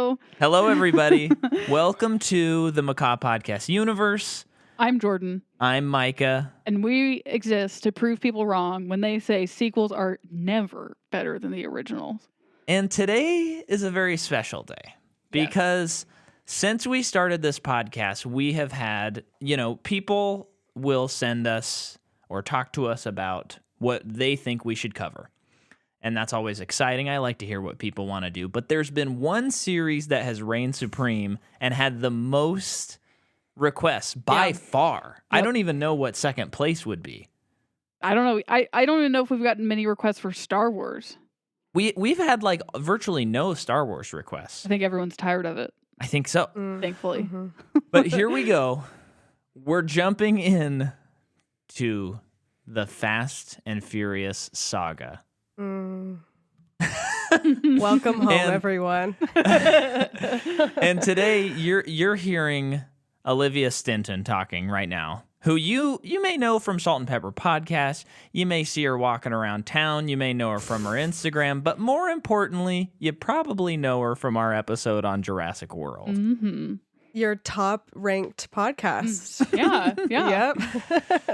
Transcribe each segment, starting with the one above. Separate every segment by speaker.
Speaker 1: Hello.
Speaker 2: Hello, everybody. Welcome to the Macaw Podcast universe.
Speaker 1: I'm Jordan.
Speaker 2: I'm Micah.
Speaker 1: And we exist to prove people wrong when they say sequels are never better than the originals.
Speaker 2: And today is a very special day because since we started this podcast, we have had, people will send us or talk to us about what they think we should cover. And that's always exciting. I like to hear what people want to do. But there's been one series that has reigned supreme and had the most requests by far. Yep. I don't even know what second place would be.
Speaker 1: I don't know. I don't even know if we've gotten many requests for Star Wars.
Speaker 2: We've had like virtually no Star Wars requests.
Speaker 1: I think everyone's tired of it.
Speaker 2: I think so.
Speaker 1: Thankfully.
Speaker 3: Mm-hmm.
Speaker 2: But here we go. We're jumping in to the Fast and Furious saga.
Speaker 3: Welcome home, everyone.
Speaker 2: And today you're hearing Olivia Stinton talking right now, who you may know from Salt and Pepper Podcast. You may see her walking around town. You may know her from her Instagram. But more importantly, you probably know her from our episode on Jurassic World.
Speaker 1: Mm-hmm.
Speaker 3: Your top-ranked podcast.
Speaker 1: Yeah.
Speaker 3: Yep.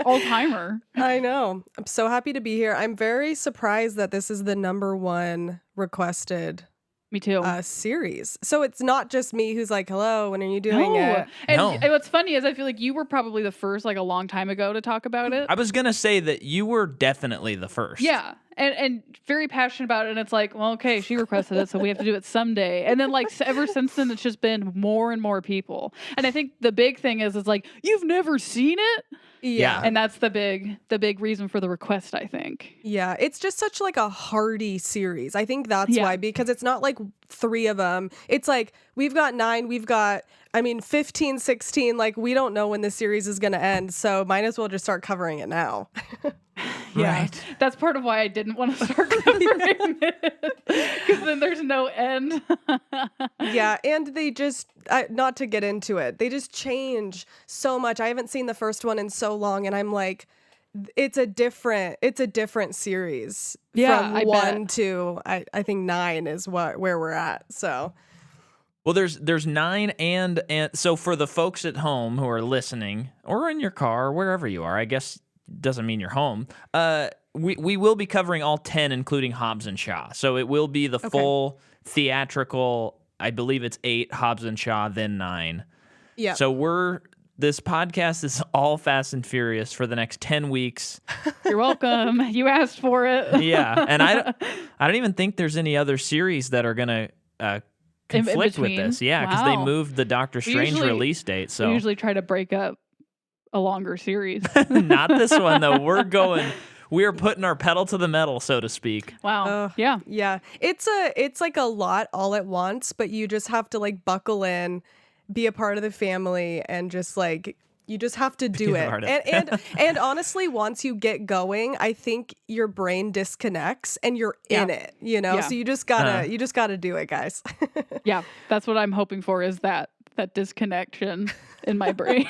Speaker 1: All-timer.
Speaker 3: I know. I'm so happy to be here. I'm very surprised that this is the number one requested
Speaker 1: Me too.
Speaker 3: series. So it's not just me who's like, hello, when are you doing it?
Speaker 1: And what's funny is I feel like you were probably the first, like a long time ago, to talk about it.
Speaker 2: I was going to say that you were definitely the first.
Speaker 1: Yeah. And very passionate about it. And it's like, well, okay, she requested it, so we have to do it someday. And then like ever since then, it's just been more and more people. And I think the big thing is like, you've never seen it?
Speaker 3: Yeah.
Speaker 1: And that's the big reason for the request, I think.
Speaker 3: Yeah. It's just such like a hearty series. I think that's why, because it's not like 3 of them. It's like, we've got 9, 15, 16, like we don't know when this series is going to end. So might as well just start covering it now.
Speaker 1: Yeah,
Speaker 2: right.
Speaker 1: That's part of why I didn't want to start covering it, because then there's no end.
Speaker 3: Yeah, and they just, not to get into it, they just change so much. I haven't seen the first one in so long, and I'm like, it's a different series.
Speaker 1: Yeah,
Speaker 3: from 1 to I think 9 is where we're at. So.
Speaker 2: Well, there's 9 and so for the folks at home who are listening or in your car or wherever you are, I guess doesn't mean you're home. We will be covering all 10, including Hobbs and Shaw. So it will be the full theatrical. I believe it's 8 Hobbs and Shaw, then 9.
Speaker 3: Yeah.
Speaker 2: So this podcast is all Fast and Furious for the next 10 weeks.
Speaker 1: You're welcome. You asked for it.
Speaker 2: Yeah, and I don't even think there's any other series that are gonna conflict with this. Yeah, because they moved the Doctor Strange release date. So
Speaker 1: we usually try to break up a longer series.
Speaker 2: Not this one though. We're putting our pedal to the metal, so to speak.
Speaker 1: Wow. Yeah.
Speaker 3: Yeah. It's like a lot all at once, but you just have to like buckle in, be a part of the family, and just like you just have to do it. And honestly, once you get going, I think your brain disconnects and you're in it, So you just gotta do it, guys.
Speaker 1: Yeah. That's what I'm hoping for, is that disconnection in my brain.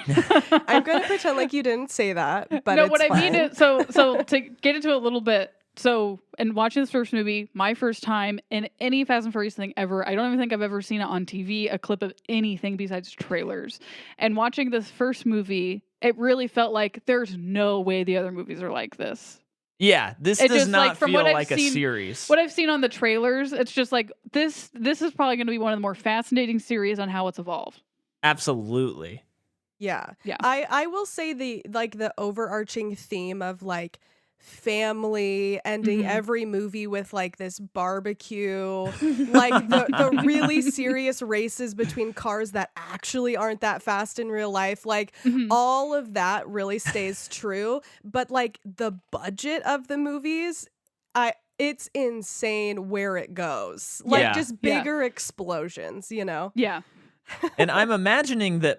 Speaker 3: I'm going to pretend like you didn't say that, but
Speaker 1: no,
Speaker 3: it's
Speaker 1: what
Speaker 3: fine.
Speaker 1: I mean is, so to get into it a little bit, so in watching this first movie, my first time in any Fast and Furious thing ever, I don't even think I've ever seen it on TV, a clip of anything besides trailers. And watching this first movie, it really felt like there's no way the other movies are like this.
Speaker 2: Yeah, this does not feel like a series.
Speaker 1: What I've seen on the trailers, it's just like, this is probably going to be one of the more fascinating series on how it's evolved.
Speaker 2: Absolutely.
Speaker 3: Yeah.
Speaker 1: Yeah.
Speaker 3: I will say the overarching theme of like family, ending every movie with like this barbecue, like the really serious races between cars that actually aren't that fast in real life, like all of that really stays true. But like the budget of the movies, it's insane where it goes. Like just bigger explosions,
Speaker 1: Yeah.
Speaker 2: And I'm imagining that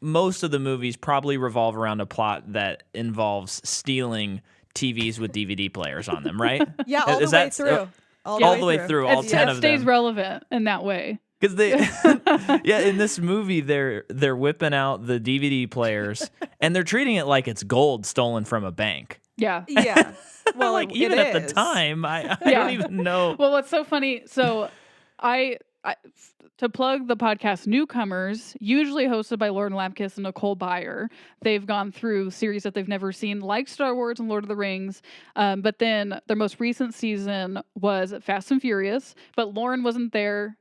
Speaker 2: most of the movies probably revolve around a plot that involves stealing TVs with DVD players on them, right?
Speaker 3: Yeah, all the way through. All
Speaker 2: the way through, all 10 of them.
Speaker 1: It stays relevant in that way.
Speaker 2: Because in this movie, they're whipping out the DVD players, and they're treating it like it's gold stolen from a bank.
Speaker 1: Yeah.
Speaker 3: Yeah. Well,
Speaker 2: like
Speaker 3: it
Speaker 2: even at the
Speaker 3: is.
Speaker 2: time, I
Speaker 1: Yeah.
Speaker 2: don't even know.
Speaker 1: Well, what's so funny? So, I to plug the podcast Newcomers, usually hosted by Lauren Lapkus and Nicole Byer. They've gone through series that they've never seen, like Star Wars and Lord of the Rings. But then their most recent season was Fast and Furious. But Lauren wasn't there.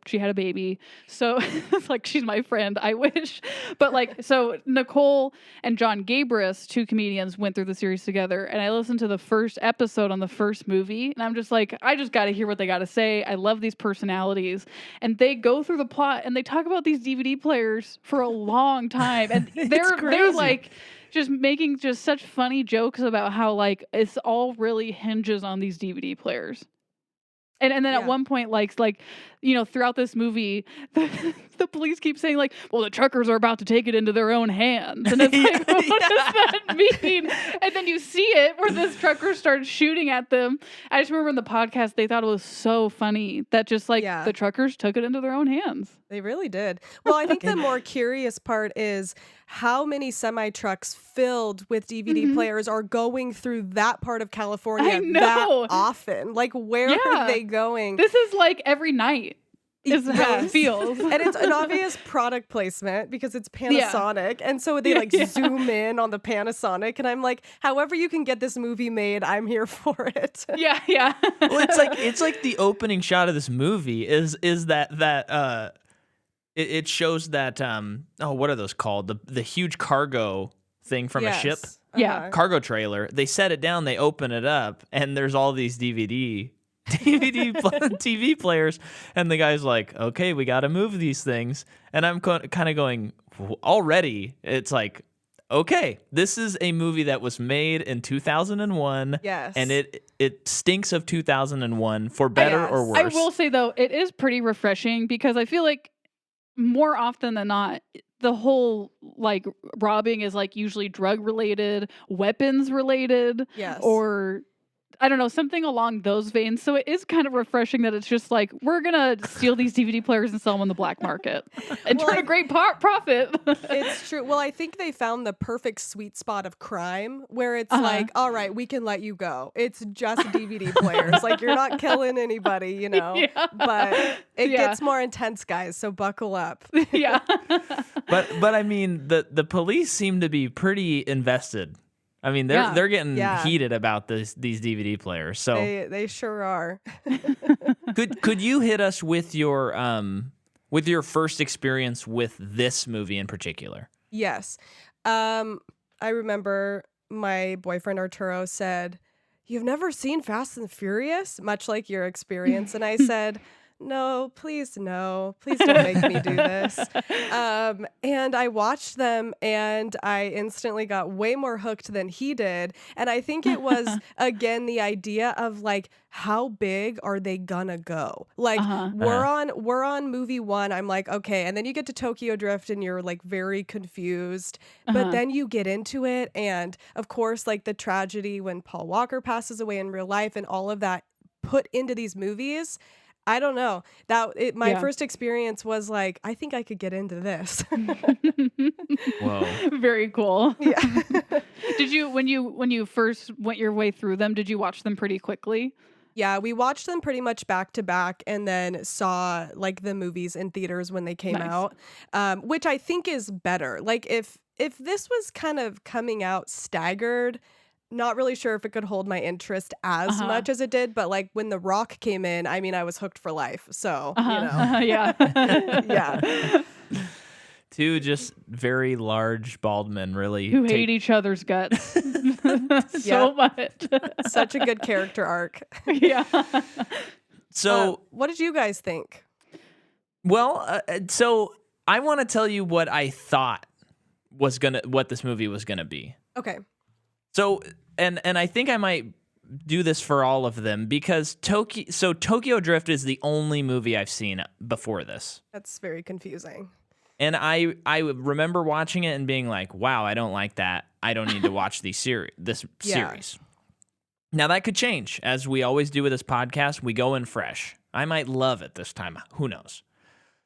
Speaker 1: She had a baby, so it's like she's my friend. I wish, but like so Nicole and John Gabris, two comedians, went through the series together, and I listened to the first episode on the first movie, and I'm just like, I just got to hear what they got to say. I love these personalities, and they go through the plot and they talk about these DVD players for a long time, and they're
Speaker 2: crazy.
Speaker 1: like just making just such funny jokes about how like it's all really hinges on these DVD players. And then at one point, like throughout this movie, the police keep saying like, well, the truckers are about to take it into their own hands. And it's like, what does that mean? And then you see it where this trucker starts shooting at them. I just remember in the podcast, they thought it was so funny that just like the truckers took it into their own hands.
Speaker 3: They really did. Well, I think the more curious part is how many semi-trucks filled with DVD players are going through that part of California that often. Like, where are they going?
Speaker 1: This is like every night. Is how it feels.
Speaker 3: And it's an obvious product placement because it's Panasonic. And so they zoom in on the Panasonic. And I'm like, however you can get this movie made, I'm here for it.
Speaker 1: Yeah.
Speaker 2: Well, it's like the opening shot of this movie is that it shows that what are those called? The huge cargo thing from a ship.
Speaker 1: Yeah.
Speaker 2: Cargo trailer. They set it down, they open it up, and there's all these TV TV players, and the guy's like, okay, we got to move these things. And I'm kind of going, already, it's like, okay, this is a movie that was made in 2001.
Speaker 3: Yes.
Speaker 2: And it stinks of 2001 for better or worse.
Speaker 1: I will say, though, it is pretty refreshing because I feel like more often than not, the whole like robbing is like usually drug related, weapons related, or I don't know, something along those veins. So it is kind of refreshing that it's just like, we're going to steal these DVD players and sell them on the black market and turn a great profit.
Speaker 3: It's true. Well, I think they found the perfect sweet spot of crime where it's like, all right, we can let you go. It's just DVD players. Like, you're not killing anybody, you know, but it gets more intense, guys. So buckle up.
Speaker 2: But I mean, the police seem to be pretty invested. I mean, they're getting heated about these DVD players. So
Speaker 3: they sure are.
Speaker 2: Could you hit us with your first experience with this movie in particular?
Speaker 3: Yes. I remember my boyfriend Arturo said, "You've never seen Fast and Furious?" Much like your experience. And I said, no, please don't make me do this. And I watched them and I instantly got way more hooked than he did. And I think it was, again, the idea of like, how big are they gonna go? Like we're on movie one. I'm like, okay. And then you get to Tokyo Drift and you're like very confused, but then you get into it. And of course, like the tragedy when Paul Walker passes away in real life and all of that put into these movies. I don't know. My first experience was like, I think I could get into this.
Speaker 2: Whoa.
Speaker 1: Very cool.
Speaker 3: Yeah.
Speaker 1: Did you, when you first went your way through them, did you watch them pretty quickly?
Speaker 3: Yeah, we watched them pretty much back to back and then saw like the movies in theaters when they came out, which I think is better. Like if this was kind of coming out staggered, not really sure if it could hold my interest as much as it did, but like when The Rock came in, I mean, I was hooked for life. So, you know.
Speaker 1: Yeah.
Speaker 2: Two just very large bald men, really.
Speaker 1: Who hate each other's guts so much.
Speaker 3: Such a good character arc.
Speaker 1: Yeah.
Speaker 2: So,
Speaker 3: what did you guys think?
Speaker 2: Well, so I want to tell you what I thought what this movie was gonna be.
Speaker 3: Okay.
Speaker 2: So, and I think I might do this for all of them because Tokyo Drift is the only movie I've seen before this.
Speaker 3: That's very confusing.
Speaker 2: And I remember watching it and being like, wow, I don't like that. I don't need to watch this series. Now, that could change. As we always do with this podcast, we go in fresh. I might love it this time. Who knows?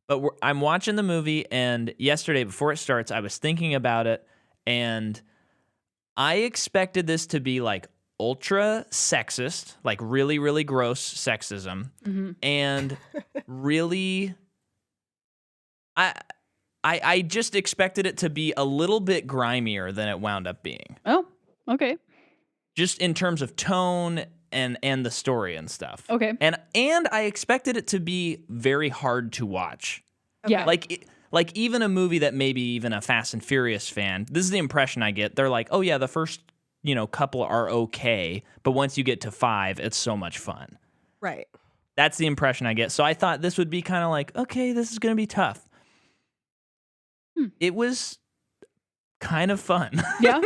Speaker 2: But I'm watching the movie, and yesterday, before it starts, I was thinking about it, and I expected this to be like ultra sexist, like really, really gross sexism, and really, I just expected it to be a little bit grimier than it wound up being.
Speaker 1: Oh, okay.
Speaker 2: Just in terms of tone and the story and stuff.
Speaker 1: Okay.
Speaker 2: And I expected it to be very hard to watch.
Speaker 1: Yeah.
Speaker 2: Like even a movie that maybe even a Fast and Furious fan, this is the impression I get. They're like, oh yeah, the first, couple are okay, but once you get to 5, it's so much fun.
Speaker 3: Right.
Speaker 2: That's the impression I get. So I thought this would be kind of like, okay, this is going to be tough. It was kind of fun.
Speaker 1: Yeah.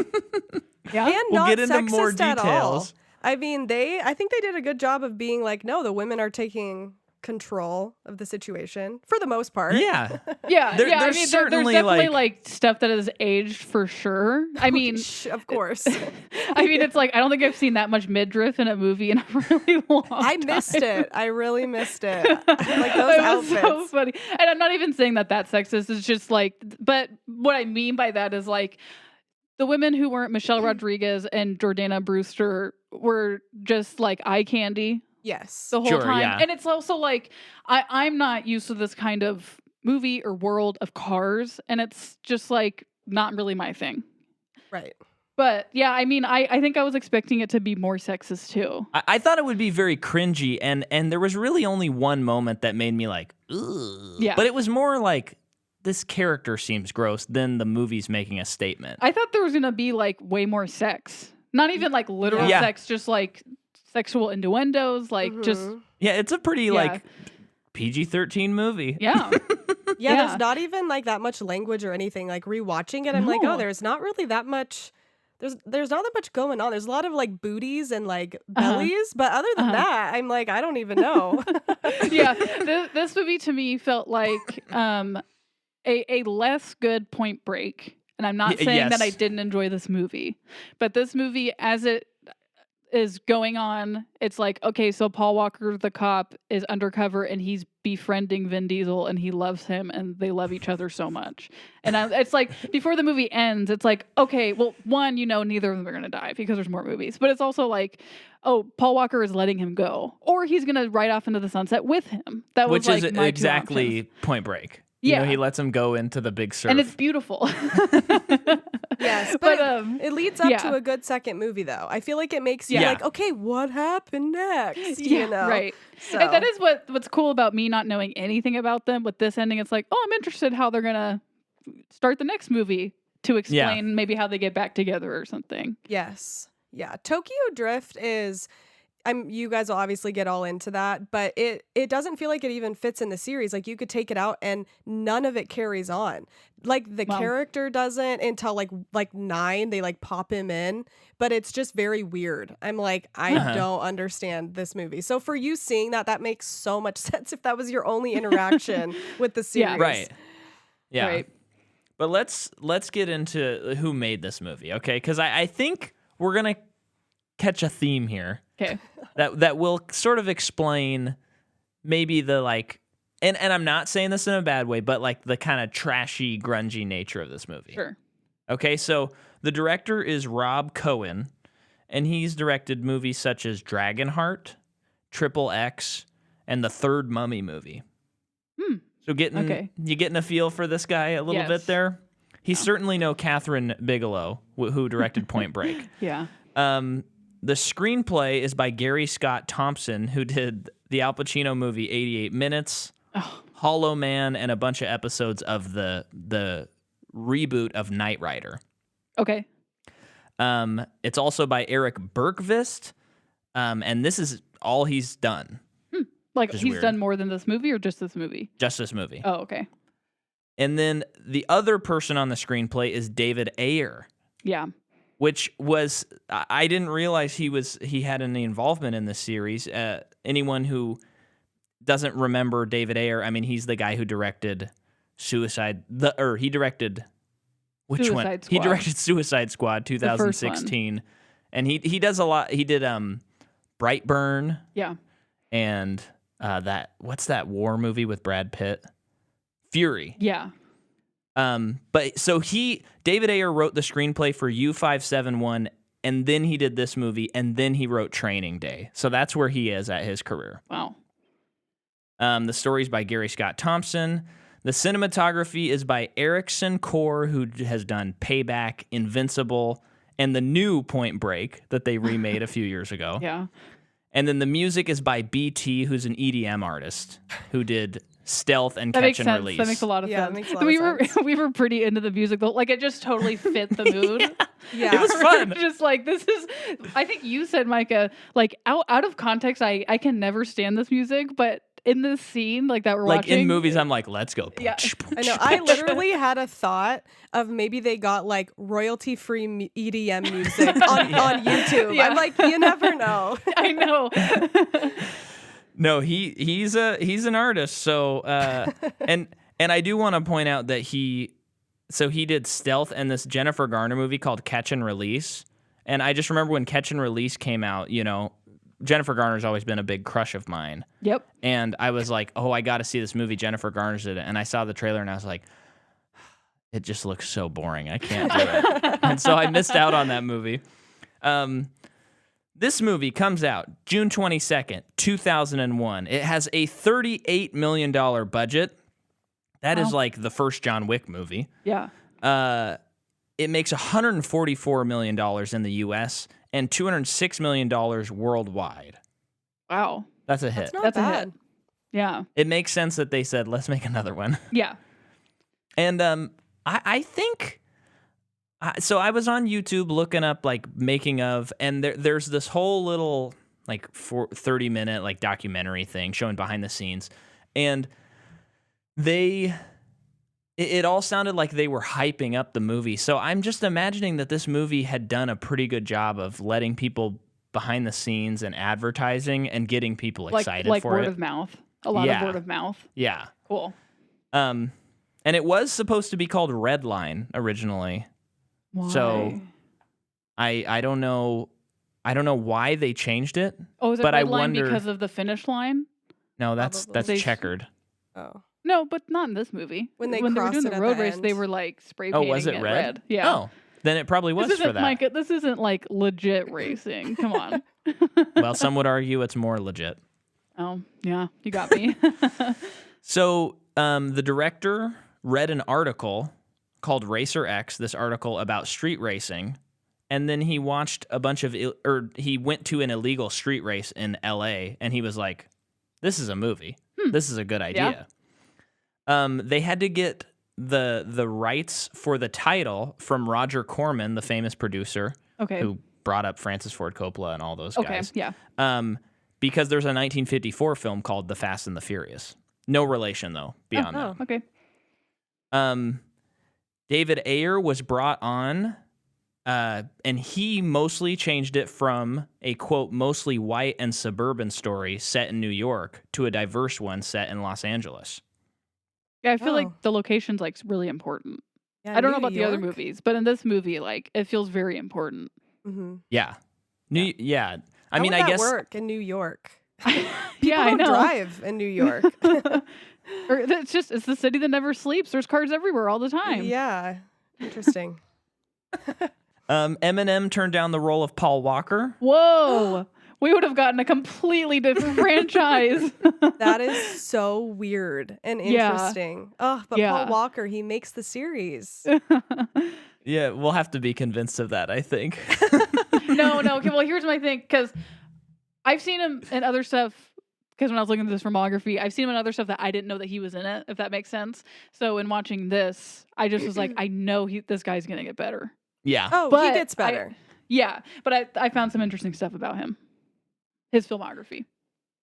Speaker 1: Yeah.
Speaker 3: And
Speaker 2: We'll
Speaker 3: not
Speaker 2: get into
Speaker 3: sexist
Speaker 2: more
Speaker 3: at all.
Speaker 2: details.
Speaker 3: I mean, I think they did a good job of being like, no, the women are taking control of the situation for the most part.
Speaker 2: Yeah.
Speaker 1: Yeah.
Speaker 2: There's
Speaker 1: I mean,
Speaker 2: certainly,
Speaker 1: there's definitely
Speaker 2: like-
Speaker 1: stuff that is aged for sure. I mean,
Speaker 3: Of course.
Speaker 1: I mean, it's like I don't think I've seen that much midriff in a movie in a really long
Speaker 3: I
Speaker 1: time.
Speaker 3: missed it. I really missed it. Like those
Speaker 1: It was
Speaker 3: outfits.
Speaker 1: so funny. And I'm not even saying that that's sexist. It's just like, but what I mean by that is like the women who weren't Michelle Rodriguez and Jordana Brewster were just like eye candy
Speaker 3: Yes.
Speaker 1: the whole
Speaker 2: Sure,
Speaker 1: time.
Speaker 2: yeah.
Speaker 1: And it's also like, I'm not used to this kind of movie or world of cars. And it's just like not really my thing.
Speaker 3: Right.
Speaker 1: But yeah, I mean, I think I was expecting it to be more sexist too.
Speaker 2: I thought it would be very cringy, and there was really only one moment that made me like, ugh.
Speaker 1: Yeah.
Speaker 2: But it was more like, this character seems gross than the movie's making a statement.
Speaker 1: I thought there was going to be like way more sex. Not even like literal
Speaker 2: Yeah.
Speaker 1: sex, just like sexual innuendos, like just
Speaker 2: Yeah, it's a pretty
Speaker 1: Yeah.
Speaker 2: like PG-13 movie.
Speaker 1: yeah.
Speaker 3: Yeah,
Speaker 1: Yeah.
Speaker 3: there's not even like that much language or anything. Like rewatching it, I'm like,
Speaker 1: No.
Speaker 3: oh, there's not really that much. There's not that much going on. There's a lot of like booties and like bellies, but other than that, I'm like, I don't even know.
Speaker 1: Yeah. This movie to me felt like a less good Point Break. And I'm not saying that I
Speaker 2: yes.
Speaker 1: didn't enjoy this movie, but this movie, as it is going on, it's like, okay, so Paul Walker, the cop, is undercover and he's befriending Vin Diesel and he loves him and they love each other so much. And it's like, before the movie ends, it's like, okay, well, one, neither of them are going to die because there's more movies. But it's also like, oh, Paul Walker is letting him go. Or he's going to ride off into the sunset with him. That was
Speaker 2: Which
Speaker 1: like
Speaker 2: is
Speaker 1: my two
Speaker 2: exactly
Speaker 1: options.
Speaker 2: Point Break.
Speaker 1: Yeah.
Speaker 2: He lets him go into the big surf.
Speaker 1: And it's beautiful.
Speaker 3: Yes,
Speaker 1: But,
Speaker 3: but it leads up
Speaker 1: yeah.
Speaker 3: to a good second movie, though. I feel like it makes you
Speaker 2: Yeah.
Speaker 3: like, okay, what happened next?
Speaker 1: Yeah,
Speaker 3: You know,
Speaker 1: right.
Speaker 3: So
Speaker 1: And that is what's cool about me not knowing anything about them. With this ending, it's like, oh, I'm interested how they're gonna start the next movie to explain maybe how they get back together or something.
Speaker 3: yes, yeah. Tokyo Drift is. You guys will obviously get all into that, but it doesn't feel like it even fits in the series. Like you could take it out and none of it carries on. Like the
Speaker 1: Wow.
Speaker 3: character doesn't until like 9, they like pop him in, but it's just very weird. I'm like, I don't understand this movie. So for you seeing that makes so much sense if that was your only interaction with the series.
Speaker 1: Yeah.
Speaker 2: right. Yeah.
Speaker 1: Right.
Speaker 2: But let's get into who made this movie, okay? Because I think we're gonna catch a theme here.
Speaker 1: Okay.
Speaker 2: That will sort of explain maybe the like, and I'm not saying this in a bad way, but like the kind of trashy, grungy nature of this movie.
Speaker 1: Sure.
Speaker 2: Okay, so the director is Rob Cohen, and he's directed movies such as Dragonheart, Triple X, and the third Mummy movie. So you getting a feel for this guy a little
Speaker 1: Yes.
Speaker 2: bit there? He's certainly no Catherine Bigelow, who directed Point Break.
Speaker 1: Yeah.
Speaker 2: The screenplay is by Gary Scott Thompson, who did the Al Pacino movie 88 Minutes, Hollow Man, and a bunch of episodes of the reboot of Knight Rider.
Speaker 1: Okay.
Speaker 2: It's also by Eric Bergvist, and this is all he's done,
Speaker 1: Like
Speaker 2: Just
Speaker 1: he's
Speaker 2: weird.
Speaker 1: done more than this movie or just this movie?
Speaker 2: just this movie.
Speaker 1: Oh, okay.
Speaker 2: And then the other person on the screenplay is David Ayer,
Speaker 1: Yeah.
Speaker 2: which was I didn't realize he had any involvement in this series. Anyone who doesn't remember David Ayer, I mean, he's the guy who directed he directed which one?
Speaker 1: Suicide
Speaker 2: He
Speaker 1: Squad.
Speaker 2: directed Suicide Squad
Speaker 1: first one.
Speaker 2: 2016, and he does a lot. He did Brightburn
Speaker 1: Yeah.
Speaker 2: and what's that war movie with Brad Pitt? Fury.
Speaker 1: Yeah.
Speaker 2: But so David Ayer wrote the screenplay for U571, and then he did this movie, and then he wrote Training Day. So that's where he is at his career.
Speaker 1: Wow.
Speaker 2: The story's by Gary Scott Thompson. The cinematography is by Erickson Core, who has done Payback, Invincible, and the new Point Break that they remade a few years ago.
Speaker 1: Yeah.
Speaker 2: And then the music is by BT, who's an EDM artist who did Stealth and
Speaker 1: That
Speaker 2: Catch
Speaker 1: makes
Speaker 2: and
Speaker 1: sense.
Speaker 2: Release.
Speaker 1: That makes a lot of
Speaker 3: Yeah, it
Speaker 1: sense.
Speaker 3: makes a lot
Speaker 1: we
Speaker 3: of
Speaker 1: were
Speaker 3: sense.
Speaker 1: we were pretty into the music though. Like it just totally fit the mood.
Speaker 3: Yeah.
Speaker 2: It was fun.
Speaker 1: Just like this is I think you said, Micah, like out of context, I can never stand this music, but in this scene like that we're
Speaker 2: Like
Speaker 1: watching.
Speaker 2: in movies, I'm like, let's go.
Speaker 1: Yeah.
Speaker 3: I know. I literally had a thought of maybe they got like royalty-free EDM music on YouTube.
Speaker 1: Yeah.
Speaker 3: I'm like, you never know.
Speaker 1: I know.
Speaker 2: No, he's an artist. So and I do want to point out that he did Stealth and this Jennifer Garner movie called Catch and Release. And I just remember when Catch and Release came out, you know, Jennifer Garner's always been a big crush of mine.
Speaker 1: Yep.
Speaker 2: And I was like, oh, I got to see this movie. Jennifer Garner's did it. And I saw the trailer and I was like, it just looks so boring. I can't do it. And so I missed out on that movie. This movie comes out June 22nd, 2001. It has a $38 million budget. That is
Speaker 1: Wow.
Speaker 2: like the first John Wick movie.
Speaker 1: Yeah.
Speaker 2: It makes $144 million in the U.S. and $206 million worldwide.
Speaker 1: Wow.
Speaker 2: That's a hit.
Speaker 3: Not
Speaker 1: That's a
Speaker 3: bad.
Speaker 1: hit. Yeah.
Speaker 2: It makes sense that they said, let's make another one.
Speaker 1: Yeah.
Speaker 2: And I think... So I was on YouTube looking up like making of, and there's this whole little like 30-minute like documentary thing showing behind the scenes, and it all sounded like they were hyping up the movie. So I'm just imagining that this movie had done a pretty good job of letting people behind the scenes and advertising and getting people excited
Speaker 1: like
Speaker 2: for
Speaker 1: word
Speaker 2: it.
Speaker 1: of mouth. A lot
Speaker 2: Yeah.
Speaker 1: of word of mouth.
Speaker 2: Yeah.
Speaker 1: Cool.
Speaker 2: And it was supposed to be called Red Line originally.
Speaker 1: Why?
Speaker 2: So I don't know why they changed it.
Speaker 1: Oh, is it
Speaker 2: but I
Speaker 1: red line
Speaker 2: wonder-
Speaker 1: because of the finish line?
Speaker 2: No, that's
Speaker 3: Probably.
Speaker 2: checkered.
Speaker 3: Oh.
Speaker 1: No, but not in this movie.
Speaker 3: When they
Speaker 1: were
Speaker 3: crossed
Speaker 1: doing
Speaker 3: it
Speaker 1: the
Speaker 3: at
Speaker 1: road
Speaker 3: the
Speaker 1: race, they
Speaker 3: end.
Speaker 1: were like spray
Speaker 2: Oh,
Speaker 1: painting
Speaker 2: was it red?
Speaker 1: Yeah.
Speaker 2: Oh, then it probably was
Speaker 1: this
Speaker 2: for
Speaker 1: isn't,
Speaker 2: that.
Speaker 1: Micah, this isn't like legit racing. Come on.
Speaker 2: Well, some would argue it's more legit.
Speaker 1: Oh, yeah, you got me.
Speaker 2: So the director read an article called Racer X, this article about street racing, and then he watched a bunch of, he went to an illegal street race in LA, and he was like, this is a movie. This is a good idea. They had to get the rights for the title from Roger Corman, the famous producer,
Speaker 1: Okay.
Speaker 2: who brought up Francis Ford Coppola and all those
Speaker 1: Okay,
Speaker 2: guys.
Speaker 1: yeah.
Speaker 2: Because there's a 1954 film called The Fast and the Furious. No relation, though, beyond that.
Speaker 1: Okay.
Speaker 2: David Ayer was brought on, and he mostly changed it from a, quote, mostly white and suburban story set in New York to a diverse one set in Los Angeles.
Speaker 1: Yeah, I feel
Speaker 3: Oh.
Speaker 1: like the location's like really important.
Speaker 3: Yeah,
Speaker 1: I don't know
Speaker 3: New
Speaker 1: about the other
Speaker 3: York?
Speaker 1: movies, but in this movie, like it feels very important.
Speaker 3: Mm-hmm.
Speaker 2: Yeah. I
Speaker 3: How
Speaker 2: mean,
Speaker 3: would
Speaker 2: I
Speaker 3: that
Speaker 2: guess...
Speaker 3: work in New York?
Speaker 1: Yeah, I
Speaker 3: People don't
Speaker 1: know.
Speaker 3: drive in New York.
Speaker 1: Or it's the city that never sleeps. There's cars everywhere all the time.
Speaker 3: Yeah. Interesting.
Speaker 2: Eminem turned down the role of Paul Walker.
Speaker 1: Whoa. We would have gotten a completely different franchise.
Speaker 3: That is so weird and
Speaker 1: Yeah.
Speaker 3: interesting. Oh, but
Speaker 1: Yeah.
Speaker 3: Paul Walker, he makes the series.
Speaker 2: Yeah, we'll have to be convinced of that, I think.
Speaker 1: No. Okay, well, here's my thing, because I've seen him in other stuff. Because when I was looking at this filmography, I've seen him in other stuff that I didn't know that he was in it, if that makes sense. So in watching this, I just was like, I know this guy's going to get better.
Speaker 2: Yeah.
Speaker 3: Oh, he
Speaker 1: But
Speaker 3: gets better.
Speaker 1: Yeah, but I found some interesting stuff about him. His filmography.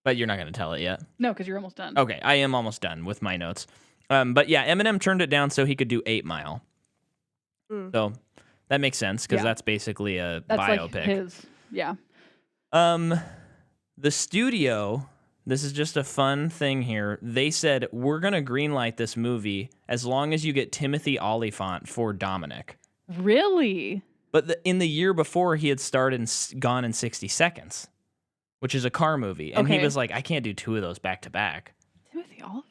Speaker 2: But you're not going to tell it yet.
Speaker 1: No, because you're almost done.
Speaker 2: Okay, I am almost done with my notes. But yeah, Eminem turned it down so he could do 8 Mile.
Speaker 3: Mm.
Speaker 2: So that makes sense because
Speaker 1: Yeah.
Speaker 2: that's basically a
Speaker 1: That's
Speaker 2: biopic.
Speaker 1: like his. Yeah.
Speaker 2: The studio, this is just a fun thing here. They said, we're going to greenlight this movie as long as you get Timothy Olyphant for Dominic.
Speaker 1: Really?
Speaker 2: But in the year before, he had starred in Gone in 60 Seconds, which is a car movie. And he
Speaker 1: Okay.
Speaker 2: was like, I can't do 2 of those back to back.
Speaker 1: Timothy Olyphant.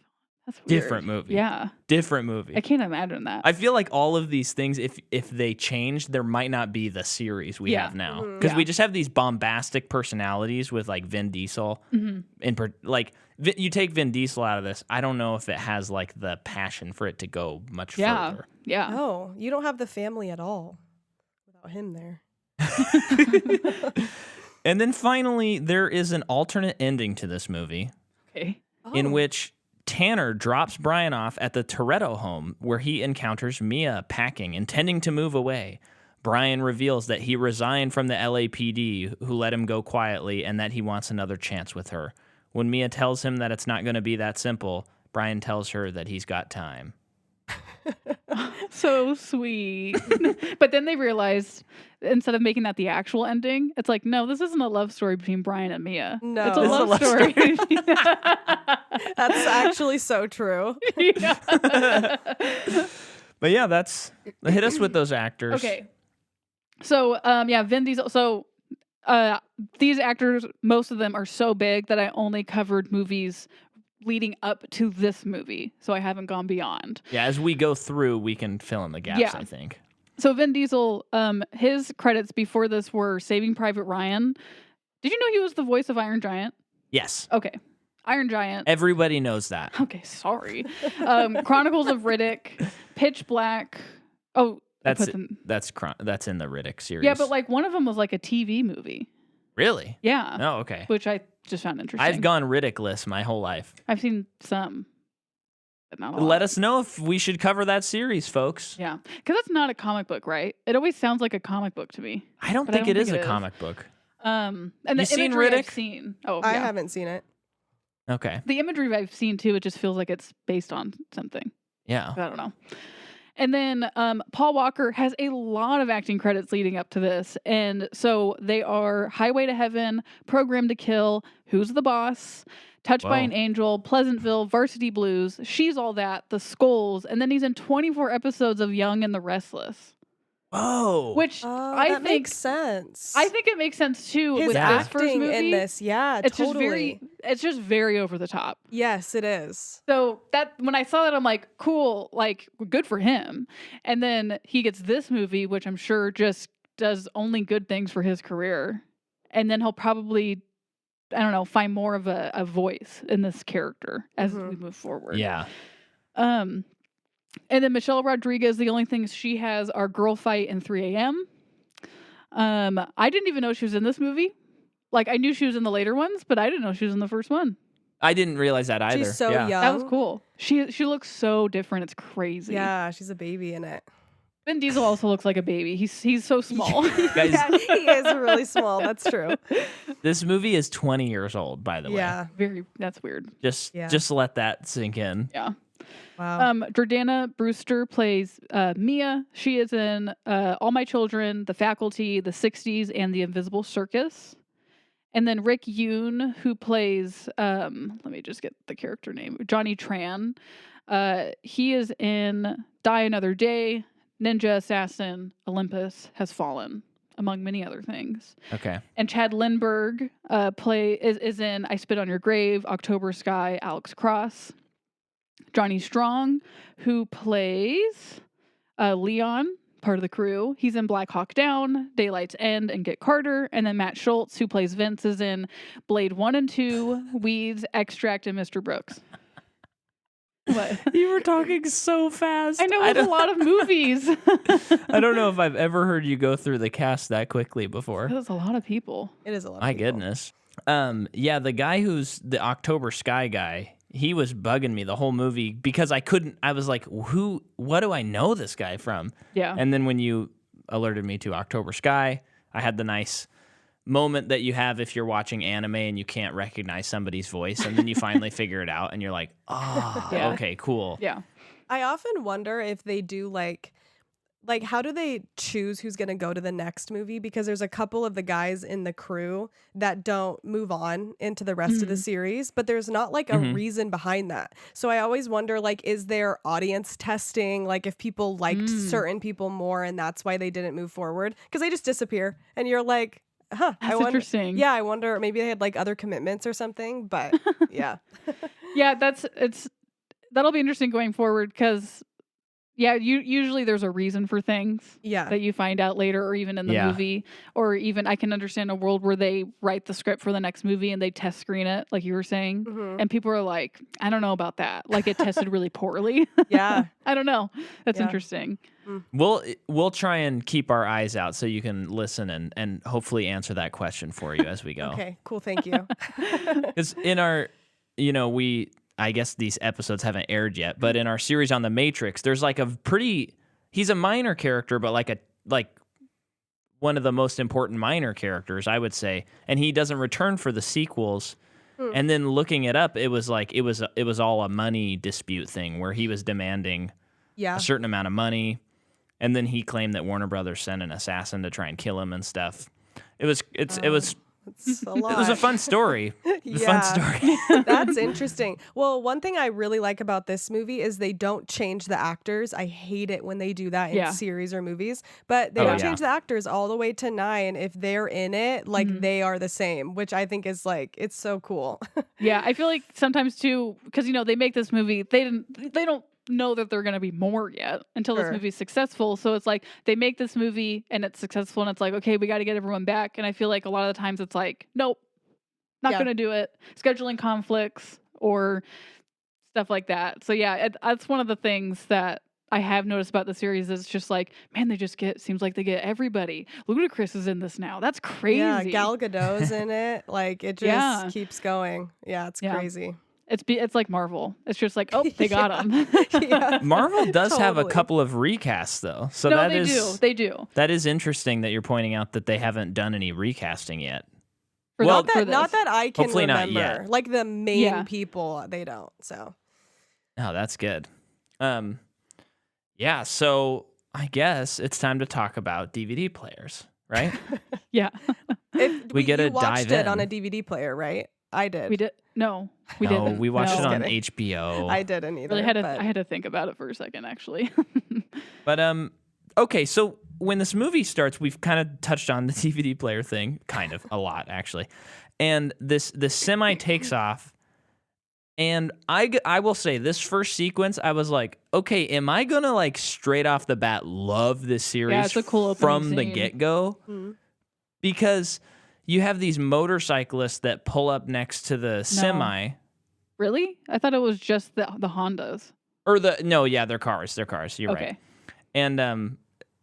Speaker 1: That's weird.
Speaker 2: Different movie.
Speaker 1: Yeah.
Speaker 2: Different movie.
Speaker 1: I can't imagine that.
Speaker 2: I feel like all of these things, if they change, there might not be the series we have now. Because we just have these bombastic personalities with like Vin Diesel. You take Vin Diesel out of this, I don't know if it has like the passion for it to go much further.
Speaker 1: Yeah.
Speaker 3: Oh, you don't have the family at all without him there.
Speaker 2: And then finally, there is an alternate ending to this movie
Speaker 1: Okay.
Speaker 2: in which Tanner drops Brian off at the Toretto home where he encounters Mia packing, intending to move away. Brian reveals that he resigned from the LAPD, who let him go quietly, and that he wants another chance with her. When Mia tells him that it's not going to be that simple, Brian tells her that he's got time.
Speaker 1: So sweet. But then they realized instead of making that the actual ending, it's like, no, this isn't a love story between Brian and Mia.
Speaker 3: No.
Speaker 1: It's a
Speaker 3: This is a
Speaker 1: love
Speaker 2: love
Speaker 1: story.
Speaker 3: That's actually so true.
Speaker 1: Yeah.
Speaker 2: But yeah, hit us with those actors.
Speaker 1: Okay. So, Vin Diesel. So, these actors, most of them are so big that I only covered movies leading up to this movie. So I haven't gone beyond.
Speaker 2: Yeah, as we go through, we can fill in the gaps,
Speaker 1: Yeah.
Speaker 2: I think.
Speaker 1: So Vin Diesel, his credits before this were Saving Private Ryan. Did you know he was the voice of Iron Giant?
Speaker 2: Yes.
Speaker 1: Okay. Iron Giant.
Speaker 2: Everybody knows that.
Speaker 1: Okay, sorry. Chronicles of Riddick, Pitch Black. Oh,
Speaker 2: That's in the Riddick series.
Speaker 1: yeah, but like one of them was like a TV movie.
Speaker 2: Really?
Speaker 1: Yeah.
Speaker 2: Oh, okay.
Speaker 1: Which I just found interesting.
Speaker 2: I've gone Riddick-less my whole life.
Speaker 1: I've seen some, but not a lot.
Speaker 2: Let us know if we should cover that series, folks.
Speaker 1: Yeah, because that's not a comic book, right? It always sounds like a comic book to me.
Speaker 2: I don't
Speaker 1: But
Speaker 2: think
Speaker 1: I don't
Speaker 2: it is
Speaker 1: think
Speaker 2: a
Speaker 1: it is.
Speaker 2: comic book.
Speaker 1: And
Speaker 2: You
Speaker 1: the
Speaker 2: seen
Speaker 1: imagery I've
Speaker 2: Riddick?
Speaker 1: seen. Oh,
Speaker 3: I
Speaker 1: yeah.
Speaker 3: haven't seen it.
Speaker 2: Okay.
Speaker 1: The imagery I've seen too. It just feels like it's based on something.
Speaker 2: Yeah.
Speaker 1: I don't know. And then Paul Walker has a lot of acting credits leading up to this. And so they are Highway to Heaven, Program to Kill, Who's the Boss, Touched by
Speaker 2: Whoa.
Speaker 1: an Angel, Pleasantville, Varsity Blues, She's All That, The Skulls, and then he's in 24 episodes of Young and the Restless.
Speaker 2: Whoa.
Speaker 1: Which
Speaker 3: Oh,
Speaker 1: I
Speaker 3: that
Speaker 1: think
Speaker 3: makes sense.
Speaker 1: I think it makes sense too
Speaker 3: his
Speaker 1: with this first
Speaker 3: acting
Speaker 1: movie.
Speaker 3: in this, yeah,
Speaker 1: it's
Speaker 3: totally.
Speaker 1: it's just very over the top.
Speaker 3: Yes, it is.
Speaker 1: So that when I saw that, I'm like, cool, like good for him. And then he gets this movie, which I'm sure just does only good things for his career. And then he'll probably, I don't know, find more of a voice in this character as we move forward.
Speaker 2: Yeah.
Speaker 1: And then Michelle Rodriguez, the only things she has are Girl Fight and 3 a.m. I didn't even know she was in this movie. Like I knew she was in the later ones, but I didn't know she was in the first one.
Speaker 2: I didn't realize that either.
Speaker 3: She's so
Speaker 2: yeah.
Speaker 3: young.
Speaker 1: That was cool. She looks so different. It's crazy.
Speaker 3: Yeah, she's a baby in it.
Speaker 1: Vin Diesel also looks like a baby. He's so small.
Speaker 2: Guys,
Speaker 3: Yeah, he is really small. That's true.
Speaker 2: this movie is 20 years old, by the way.
Speaker 3: Yeah.
Speaker 1: That's weird.
Speaker 2: Just let that sink in.
Speaker 1: Yeah.
Speaker 3: Wow.
Speaker 1: Jordana Brewster plays Mia. She is in All My Children, The Faculty, The 60s, and The Invisible Circus. And then Rick Yoon, who plays, let me just get the character name, Johnny Tran. He is in Die Another Day, Ninja Assassin, Olympus Has Fallen, among many other things.
Speaker 2: Okay.
Speaker 1: And Chad Lindbergh is in I Spit on Your Grave, October Sky, Alex Cross. Johnny Strong, who plays Leon, part of the crew. He's in Black Hawk Down, Daylight's End, and Get Carter. And then Matt Schultz, who plays Vince, is in Blade 1 and 2, Weeds, Extract, and Mr. Brooks. What?
Speaker 2: You were talking so fast.
Speaker 1: I know it's a lot of movies.
Speaker 2: I don't know if I've ever heard you go through the cast that quickly before.
Speaker 1: That's a lot of people.
Speaker 3: It is a lot.
Speaker 2: My
Speaker 3: of people.
Speaker 2: goodness. Yeah, the guy who's the October Sky guy, he was bugging me the whole movie because I was like, what do I know this guy from?
Speaker 1: Yeah.
Speaker 2: And then when you alerted me to October Sky, I had the nice moment that you have if you're watching anime and you can't recognize somebody's voice, and then you finally figure it out and you're like, oh,
Speaker 1: Yeah.
Speaker 2: okay, cool.
Speaker 1: Yeah.
Speaker 3: I often wonder if they do like how do they choose who's going to go to the next movie? Because there's a couple of the guys in the crew that don't move on into the rest of the series, but there's not like a reason behind that. So I always wonder, like, is there audience testing? Like if people liked certain people more and that's why they didn't move forward? Because they just disappear and you're like, huh.
Speaker 1: That's
Speaker 3: I wonder,
Speaker 1: interesting.
Speaker 3: Yeah, I wonder maybe they had like other commitments or something, but yeah.
Speaker 1: Yeah, that'll be interesting going forward because, yeah, usually there's a reason for things
Speaker 3: Yeah.
Speaker 1: that you find out later or even in the
Speaker 2: Yeah.
Speaker 1: movie. Or even I can understand a world where they write the script for the next movie and they test screen it, like you were saying.
Speaker 3: Mhm.
Speaker 1: And people are like, I don't know about that. Like it tested really poorly.
Speaker 3: Yeah.
Speaker 1: I don't know. That's
Speaker 3: Yeah.
Speaker 1: interesting.
Speaker 2: We'll try and keep our eyes out so you can listen and hopefully answer that question for you as we go.
Speaker 3: Okay, cool. Thank you.
Speaker 2: Because in our, I guess these episodes haven't aired yet, but in our series on the Matrix, there's like he's a minor character, but like one of the most important minor characters, I would say. And he doesn't return for the sequels. And then looking it up, it was like, it was all a money dispute thing where he was demanding
Speaker 3: Yeah.
Speaker 2: a certain amount of money. And then he claimed that Warner Brothers sent an assassin to try and kill him and stuff. It was
Speaker 3: It's a lot.
Speaker 2: It was a fun story.
Speaker 3: Yeah.
Speaker 2: Fun story.
Speaker 3: That's interesting. Well, one thing I really like about this movie is they don't change the actors. I hate it when they do that in
Speaker 1: Yeah.
Speaker 3: series or movies, but they
Speaker 2: Oh,
Speaker 3: don't
Speaker 2: yeah.
Speaker 3: change the actors all the way to 9. If they're in it, like they are the same, which I think is like, it's so cool.
Speaker 1: Yeah, I feel like sometimes too, because they make this movie, they don't know that they're going to be more yet until this
Speaker 3: Sure.
Speaker 1: movie's successful. So it's like they make this movie and it's successful, and it's like, okay, we got to get everyone back. And I feel like a lot of the times it's like, nope, not
Speaker 3: Yeah.
Speaker 1: going to do it. Scheduling conflicts or stuff like that. So yeah, that's one of the things that I have noticed about the series is just like, man, seems like they get everybody. Ludacris is in this now. That's crazy.
Speaker 3: Yeah, Gal Gadot's in it. Like it just
Speaker 1: Yeah.
Speaker 3: keeps going. Yeah, it's
Speaker 1: Yeah.
Speaker 3: crazy.
Speaker 1: It's like Marvel. It's just like, oh, they got him.
Speaker 3: Yeah.
Speaker 2: Marvel does have a
Speaker 3: Totally.
Speaker 2: couple of recasts though. So
Speaker 1: No,
Speaker 2: that
Speaker 1: they
Speaker 2: is
Speaker 1: do. They do.
Speaker 2: that is interesting that you're pointing out that they haven't done any recasting yet.
Speaker 1: For
Speaker 2: Well,
Speaker 1: the- for
Speaker 3: Not
Speaker 1: this.
Speaker 3: that I can
Speaker 2: Hopefully not
Speaker 3: remember.
Speaker 2: yet.
Speaker 3: Like the main
Speaker 1: Yeah.
Speaker 3: people, they don't. So
Speaker 2: Oh, that's good. Yeah, so I guess it's time to talk about DVD players, right?
Speaker 1: Yeah.
Speaker 3: if
Speaker 2: We get
Speaker 3: you
Speaker 2: to
Speaker 3: watched
Speaker 2: dive
Speaker 3: it
Speaker 2: in.
Speaker 3: on a DVD player, right? I did.
Speaker 1: We did. No, we
Speaker 2: no,
Speaker 1: didn't.
Speaker 2: we watched
Speaker 1: No.
Speaker 2: it on
Speaker 3: Just
Speaker 2: HBO.
Speaker 3: I didn't either.
Speaker 1: Really had to.
Speaker 3: but
Speaker 1: I had to think about it for a second, actually.
Speaker 2: But okay, so when this movie starts, we've kind of touched on the DVD player thing, kind of a lot actually, and this semi takes off, and I will say this first sequence, I was like, okay, am I gonna like straight off the bat love this series
Speaker 1: it's a cool opening
Speaker 2: from the
Speaker 1: scene.
Speaker 2: get go? Because you have these motorcyclists that pull up next to the semi.
Speaker 1: Really? I thought it was just the Hondas.
Speaker 2: Or they're cars. You're right.
Speaker 1: Okay.
Speaker 2: And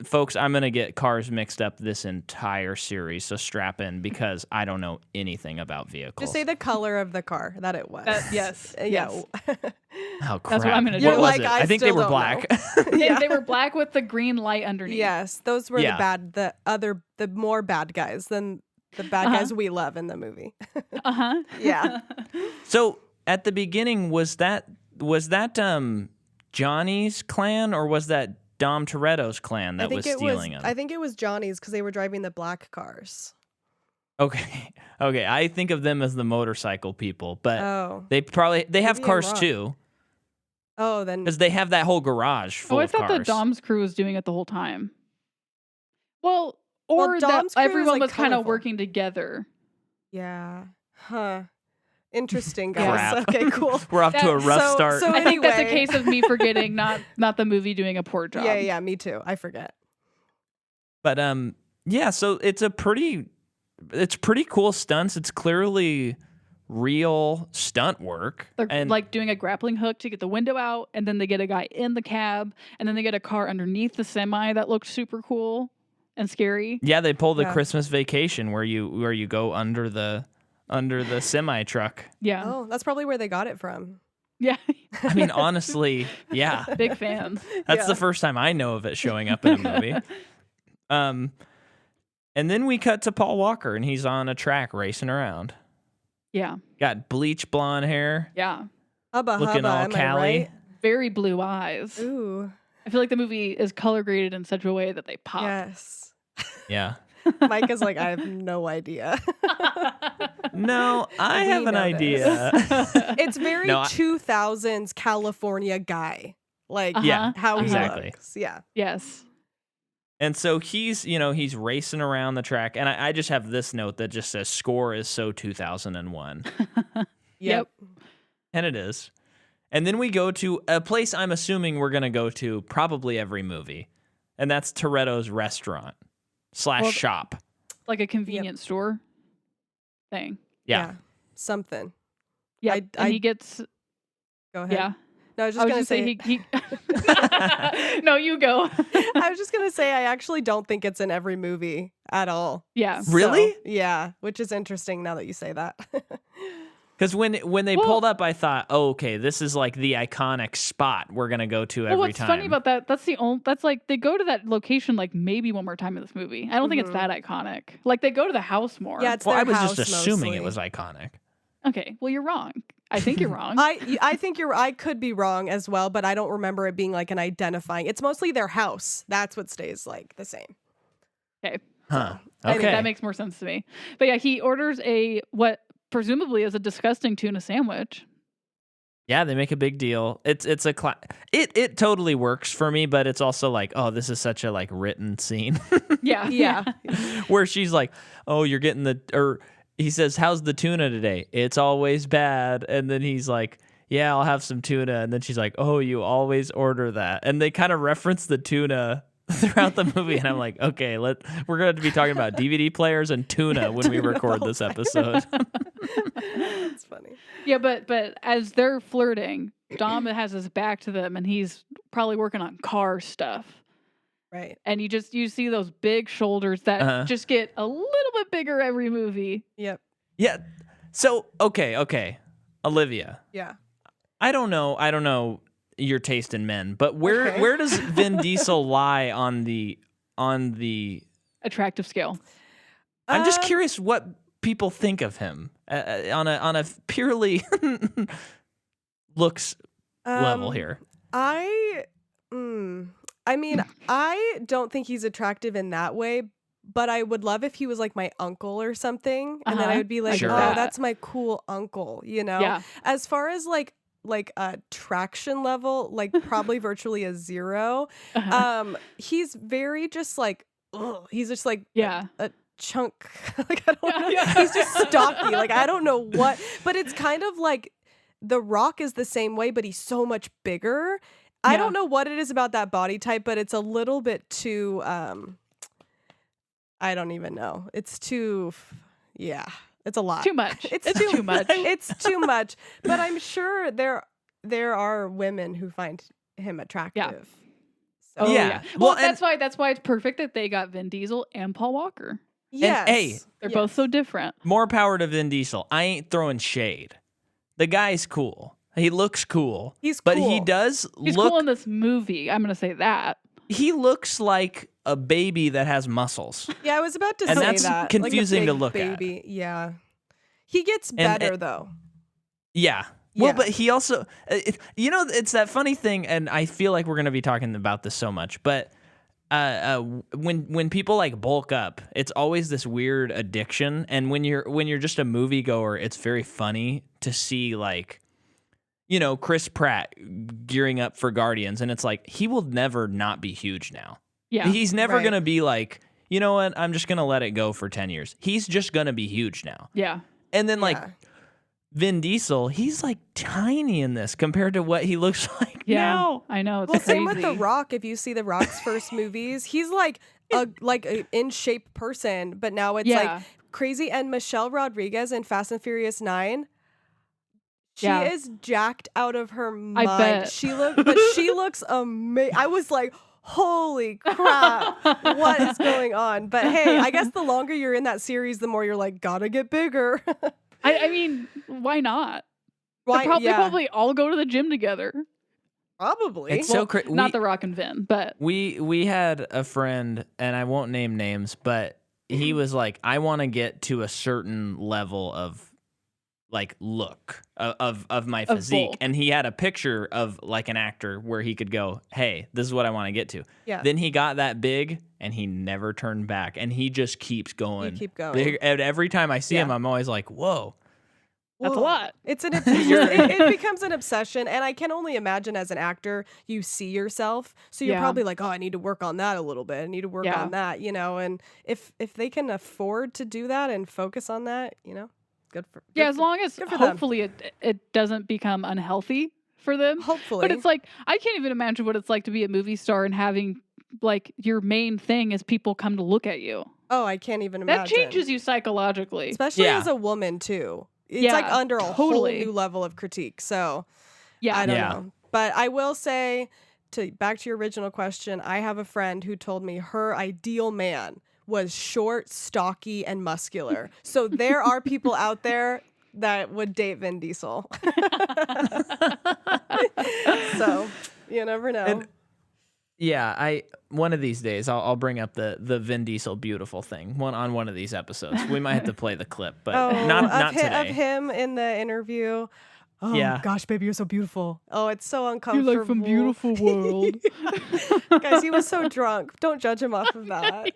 Speaker 2: folks, I'm gonna get cars mixed up this entire series, so strap in because I don't know anything about vehicles.
Speaker 3: just say the color of the car that it was.
Speaker 1: Yes.
Speaker 3: Yeah.
Speaker 1: Yes.
Speaker 2: Oh crap!
Speaker 1: That's what I'm gonna do.
Speaker 2: What
Speaker 1: You're
Speaker 2: was
Speaker 3: like,
Speaker 2: it?
Speaker 3: I
Speaker 2: I think they
Speaker 3: still
Speaker 2: were
Speaker 3: don't
Speaker 2: black.
Speaker 1: They were black with the green light underneath.
Speaker 3: Yes, those were
Speaker 2: Yeah.
Speaker 3: the more bad guys than the bad guys we love in the movie. Yeah.
Speaker 2: So at the beginning, was that Johnny's clan or was that Dom Toretto's clan that was stealing him?
Speaker 3: I think it was Johnny's because they were driving the black cars.
Speaker 2: Okay. I think of them as the motorcycle people, but
Speaker 3: Oh.
Speaker 2: they have
Speaker 3: Maybe I'm
Speaker 2: cars
Speaker 3: wrong.
Speaker 2: too
Speaker 3: Oh, then
Speaker 2: because they have that whole garage full
Speaker 1: Oh, I
Speaker 2: of
Speaker 1: thought
Speaker 2: cars.
Speaker 1: the Dom's crew was doing it the whole time. Well, or that
Speaker 3: Dom's crew is,
Speaker 1: everyone
Speaker 3: like,
Speaker 1: was kind of
Speaker 3: colorful.
Speaker 1: working together.
Speaker 3: yeah. Huh. Interesting,
Speaker 2: Crap.
Speaker 3: guys. Okay, cool.
Speaker 2: We're off to a
Speaker 1: That-
Speaker 2: rough
Speaker 3: so-
Speaker 2: start.
Speaker 3: so-
Speaker 1: I think that's a
Speaker 3: Anyway.
Speaker 1: case of me forgetting, not the movie doing a poor job.
Speaker 3: Yeah, me too. I forget.
Speaker 2: But yeah, so it's pretty cool stunts. It's clearly real stunt work.
Speaker 1: They're
Speaker 2: and
Speaker 1: like doing a grappling hook to get the window out, and then they get a guy in the cab, and then they get a car underneath the semi that looked super cool and scary.
Speaker 2: yeah, they pull the
Speaker 3: Yeah.
Speaker 2: Christmas Vacation where you go under the semi truck.
Speaker 1: Yeah.
Speaker 3: Oh, that's probably where they got it from.
Speaker 1: Yeah.
Speaker 2: I mean, honestly, yeah.
Speaker 1: Big fans.
Speaker 2: That's
Speaker 3: Yeah.
Speaker 2: the first time I know of it showing up in a movie. And then we cut to Paul Walker and he's on a track racing around.
Speaker 1: Yeah.
Speaker 2: Got bleach blonde hair,
Speaker 1: Yeah.
Speaker 3: Hubba
Speaker 2: looking
Speaker 3: hubba,
Speaker 2: all
Speaker 3: am
Speaker 2: Cali.
Speaker 1: Very blue eyes.
Speaker 3: I right? Ooh,
Speaker 1: I feel like the movie is color graded in such a way that they pop.
Speaker 3: yes.
Speaker 2: Yeah.
Speaker 3: Mike is like, I have no idea.
Speaker 2: No, I
Speaker 3: We
Speaker 2: have an
Speaker 3: noticed.
Speaker 2: idea.
Speaker 3: It's very
Speaker 2: No, I-
Speaker 3: 2000s California guy. Like
Speaker 2: Yeah,
Speaker 3: how he
Speaker 2: exactly.
Speaker 3: looks. Yeah.
Speaker 1: Yes.
Speaker 2: And so he's racing around the track. And I just have this note that just says score is so 2001.
Speaker 1: Yep.
Speaker 2: And it is. And then we go to a place I'm assuming we're going to go to probably every movie. And that's Toretto's restaurant / shop.
Speaker 1: Like a convenience store thing.
Speaker 2: Yeah.
Speaker 3: Something.
Speaker 1: Yeah. And he gets.
Speaker 3: Go ahead.
Speaker 1: Yeah.
Speaker 3: No, I was just going to say.
Speaker 1: he No, you go.
Speaker 3: I was just going to say, I actually don't think it's in every movie at all.
Speaker 1: Yeah.
Speaker 2: Really?
Speaker 3: So, yeah, which is interesting now that you say that.
Speaker 2: Because when they pulled up, I thought, oh, okay, this is like the iconic spot we're gonna go to every
Speaker 1: what's
Speaker 2: time.
Speaker 1: funny about that? That's like they go to that location like maybe one more time in this movie. I don't think it's that iconic. Like they go to the house more.
Speaker 3: Yeah, it's
Speaker 2: well,
Speaker 3: their
Speaker 2: I was
Speaker 3: house
Speaker 2: just assuming
Speaker 3: mostly.
Speaker 2: it was iconic.
Speaker 1: Okay. Well, you're wrong. I think you're wrong.
Speaker 3: I think I could be wrong as well, but I don't remember it being like an identifying. It's mostly their house. That's what stays like the same.
Speaker 1: Okay.
Speaker 2: Huh.
Speaker 3: I think
Speaker 2: Okay.
Speaker 1: That makes more sense to me. But yeah, he orders what presumably is a disgusting tuna sandwich.
Speaker 2: Yeah, they make a big deal. It's a it totally works for me, but it's also like, oh, this is such a like written scene.
Speaker 1: Yeah.
Speaker 3: Yeah.
Speaker 2: Where she's like, oh, you're getting or he says, how's the tuna today? It's always bad. And then he's like, yeah, I'll have some tuna. And then she's like, oh, you always order that. And they kind of reference the tuna throughout the movie. And I'm like, okay, we're going to be talking about DVD players and tuna when we record this episode.
Speaker 3: That's funny.
Speaker 1: Yeah, but as they're flirting, Dom has his back to them and he's probably working on car stuff.
Speaker 3: Right.
Speaker 1: And you see those big shoulders that just get a little bit bigger every movie.
Speaker 3: Yep.
Speaker 2: Yeah. So, okay. Olivia.
Speaker 3: Yeah.
Speaker 2: I don't know your taste in men, but where does Vin Diesel lie on the
Speaker 1: Attractive scale.
Speaker 2: I'm just curious what people think of him on a purely looks level here.
Speaker 3: I mean, I don't think he's attractive in that way, but I would love if he was like my uncle or something, and then I would be like,
Speaker 2: Sure.
Speaker 3: oh, that's my cool uncle, you know?
Speaker 1: Yeah.
Speaker 3: As far as like a traction level, like probably virtually a 0. He's very just like, he's just like a chunk. Like I don't know.
Speaker 1: Yeah.
Speaker 3: He's just stocky. Like I don't know what, but it's kind of like The Rock is the same way, but he's so much bigger. I don't know what it is about that body type, but it's a little bit too, I don't even know. It's too, it's a lot.
Speaker 1: Too much.
Speaker 3: It's
Speaker 1: too much.
Speaker 3: It's too much. But I'm sure there are women who find him attractive. So,
Speaker 1: Oh
Speaker 2: Yeah.
Speaker 1: yeah.
Speaker 2: Well,
Speaker 1: Well, that's why it's perfect that they got Vin Diesel and Paul Walker.
Speaker 3: yes.
Speaker 2: hey,
Speaker 1: They're both so different.
Speaker 2: More power to Vin Diesel. I ain't throwing shade. The guy's cool. He looks cool.
Speaker 3: He's
Speaker 2: But he
Speaker 3: cool.
Speaker 2: does
Speaker 1: He's
Speaker 2: look
Speaker 1: cool in this movie. I'm gonna say that.
Speaker 2: he looks like a baby that has muscles.
Speaker 3: Yeah, I was about to
Speaker 2: And
Speaker 3: say
Speaker 2: that's
Speaker 3: that.
Speaker 2: confusing
Speaker 3: like a
Speaker 2: to
Speaker 3: big
Speaker 2: look at.
Speaker 3: baby. Yeah. He gets better though.
Speaker 2: Yeah. Well,
Speaker 3: Yeah.
Speaker 2: but he also, it's that funny thing, and I feel like we're going to be talking about this so much, but when people like bulk up, it's always this weird addiction, and when you're just a moviegoer, it's very funny to see like, Chris Pratt gearing up for Guardians, and it's like he will never not be huge now.
Speaker 1: Yeah.
Speaker 2: He's never
Speaker 3: Right.
Speaker 2: going to be like, you know what, I'm just going to let it go for 10 years. He's just going to be huge now.
Speaker 1: Yeah.
Speaker 2: And then like
Speaker 3: Yeah.
Speaker 2: Vin Diesel, he's like tiny in this compared to what he looks like
Speaker 1: Yeah.
Speaker 2: now.
Speaker 1: I know. It's
Speaker 3: Well,
Speaker 1: crazy.
Speaker 3: same with The Rock. If you see The Rock's first movies, he's like a in shape person, but now it's
Speaker 1: Yeah.
Speaker 3: like crazy. And Michelle Rodriguez in Fast and Furious 9, she
Speaker 1: Yeah.
Speaker 3: is jacked out of her mind.
Speaker 1: bet.
Speaker 3: She looks amazing. I was like, holy crap, what is going on? But hey, I guess the longer you're in that series, the more you're like, gotta get bigger.
Speaker 1: I mean, why not?
Speaker 3: Why?
Speaker 1: They probably all go to the gym together.
Speaker 3: Probably.
Speaker 2: It's so crazy.
Speaker 1: Not The Rock and Vin, but
Speaker 2: We had a friend, and I won't name names, but he was like, I want to get to a certain level of like look of my
Speaker 1: Of
Speaker 2: physique,
Speaker 1: bulk.
Speaker 2: and he had a picture of like an actor where he could go, hey, this is what I want to get to.
Speaker 3: Yeah.
Speaker 2: Then he got that big, and he never turned back, and he just keeps going.
Speaker 3: You keep going.
Speaker 2: Big, and every time I see him,
Speaker 3: Yeah.
Speaker 2: I'm always like, whoa.
Speaker 1: that's a
Speaker 3: Whoa.
Speaker 1: lot.
Speaker 3: It's it becomes an obsession, and I can only imagine as an actor, you see yourself, so you're
Speaker 1: Yeah.
Speaker 3: probably like, oh, I need to work on that a little bit. I need to work
Speaker 1: Yeah.
Speaker 3: on that, And if they can afford to do that and focus on that, good for
Speaker 1: Yeah, as long as
Speaker 3: good for them.
Speaker 1: hopefully it doesn't become unhealthy for them.
Speaker 3: Hopefully.
Speaker 1: But it's like, I can't even imagine what it's like to be a movie star and having like your main thing is people come to look at you.
Speaker 3: Oh, I can't even
Speaker 1: That
Speaker 3: imagine.
Speaker 1: changes you psychologically.
Speaker 3: Especially
Speaker 2: Yeah.
Speaker 3: as a woman, too. It's
Speaker 1: Yeah,
Speaker 3: like under a whole
Speaker 1: totally.
Speaker 3: new level of critique. So,
Speaker 1: Yeah.
Speaker 3: I don't
Speaker 2: Yeah.
Speaker 3: know. But I will say, back to your original question, I have a friend who told me her ideal man was short, stocky, and muscular. So there are people out there that would date Vin Diesel. So you never know.
Speaker 2: And- Yeah, one of these days I'll bring up the Vin Diesel beautiful thing on one of these episodes. We might have to play the clip, but not today.
Speaker 3: Of him in the interview. Oh
Speaker 2: Yeah.
Speaker 3: gosh, baby, you're so beautiful. Oh, it's so
Speaker 1: You're
Speaker 3: uncomfortable.
Speaker 1: like from beautiful world.
Speaker 3: Guys, he was so drunk. Don't judge him off of that.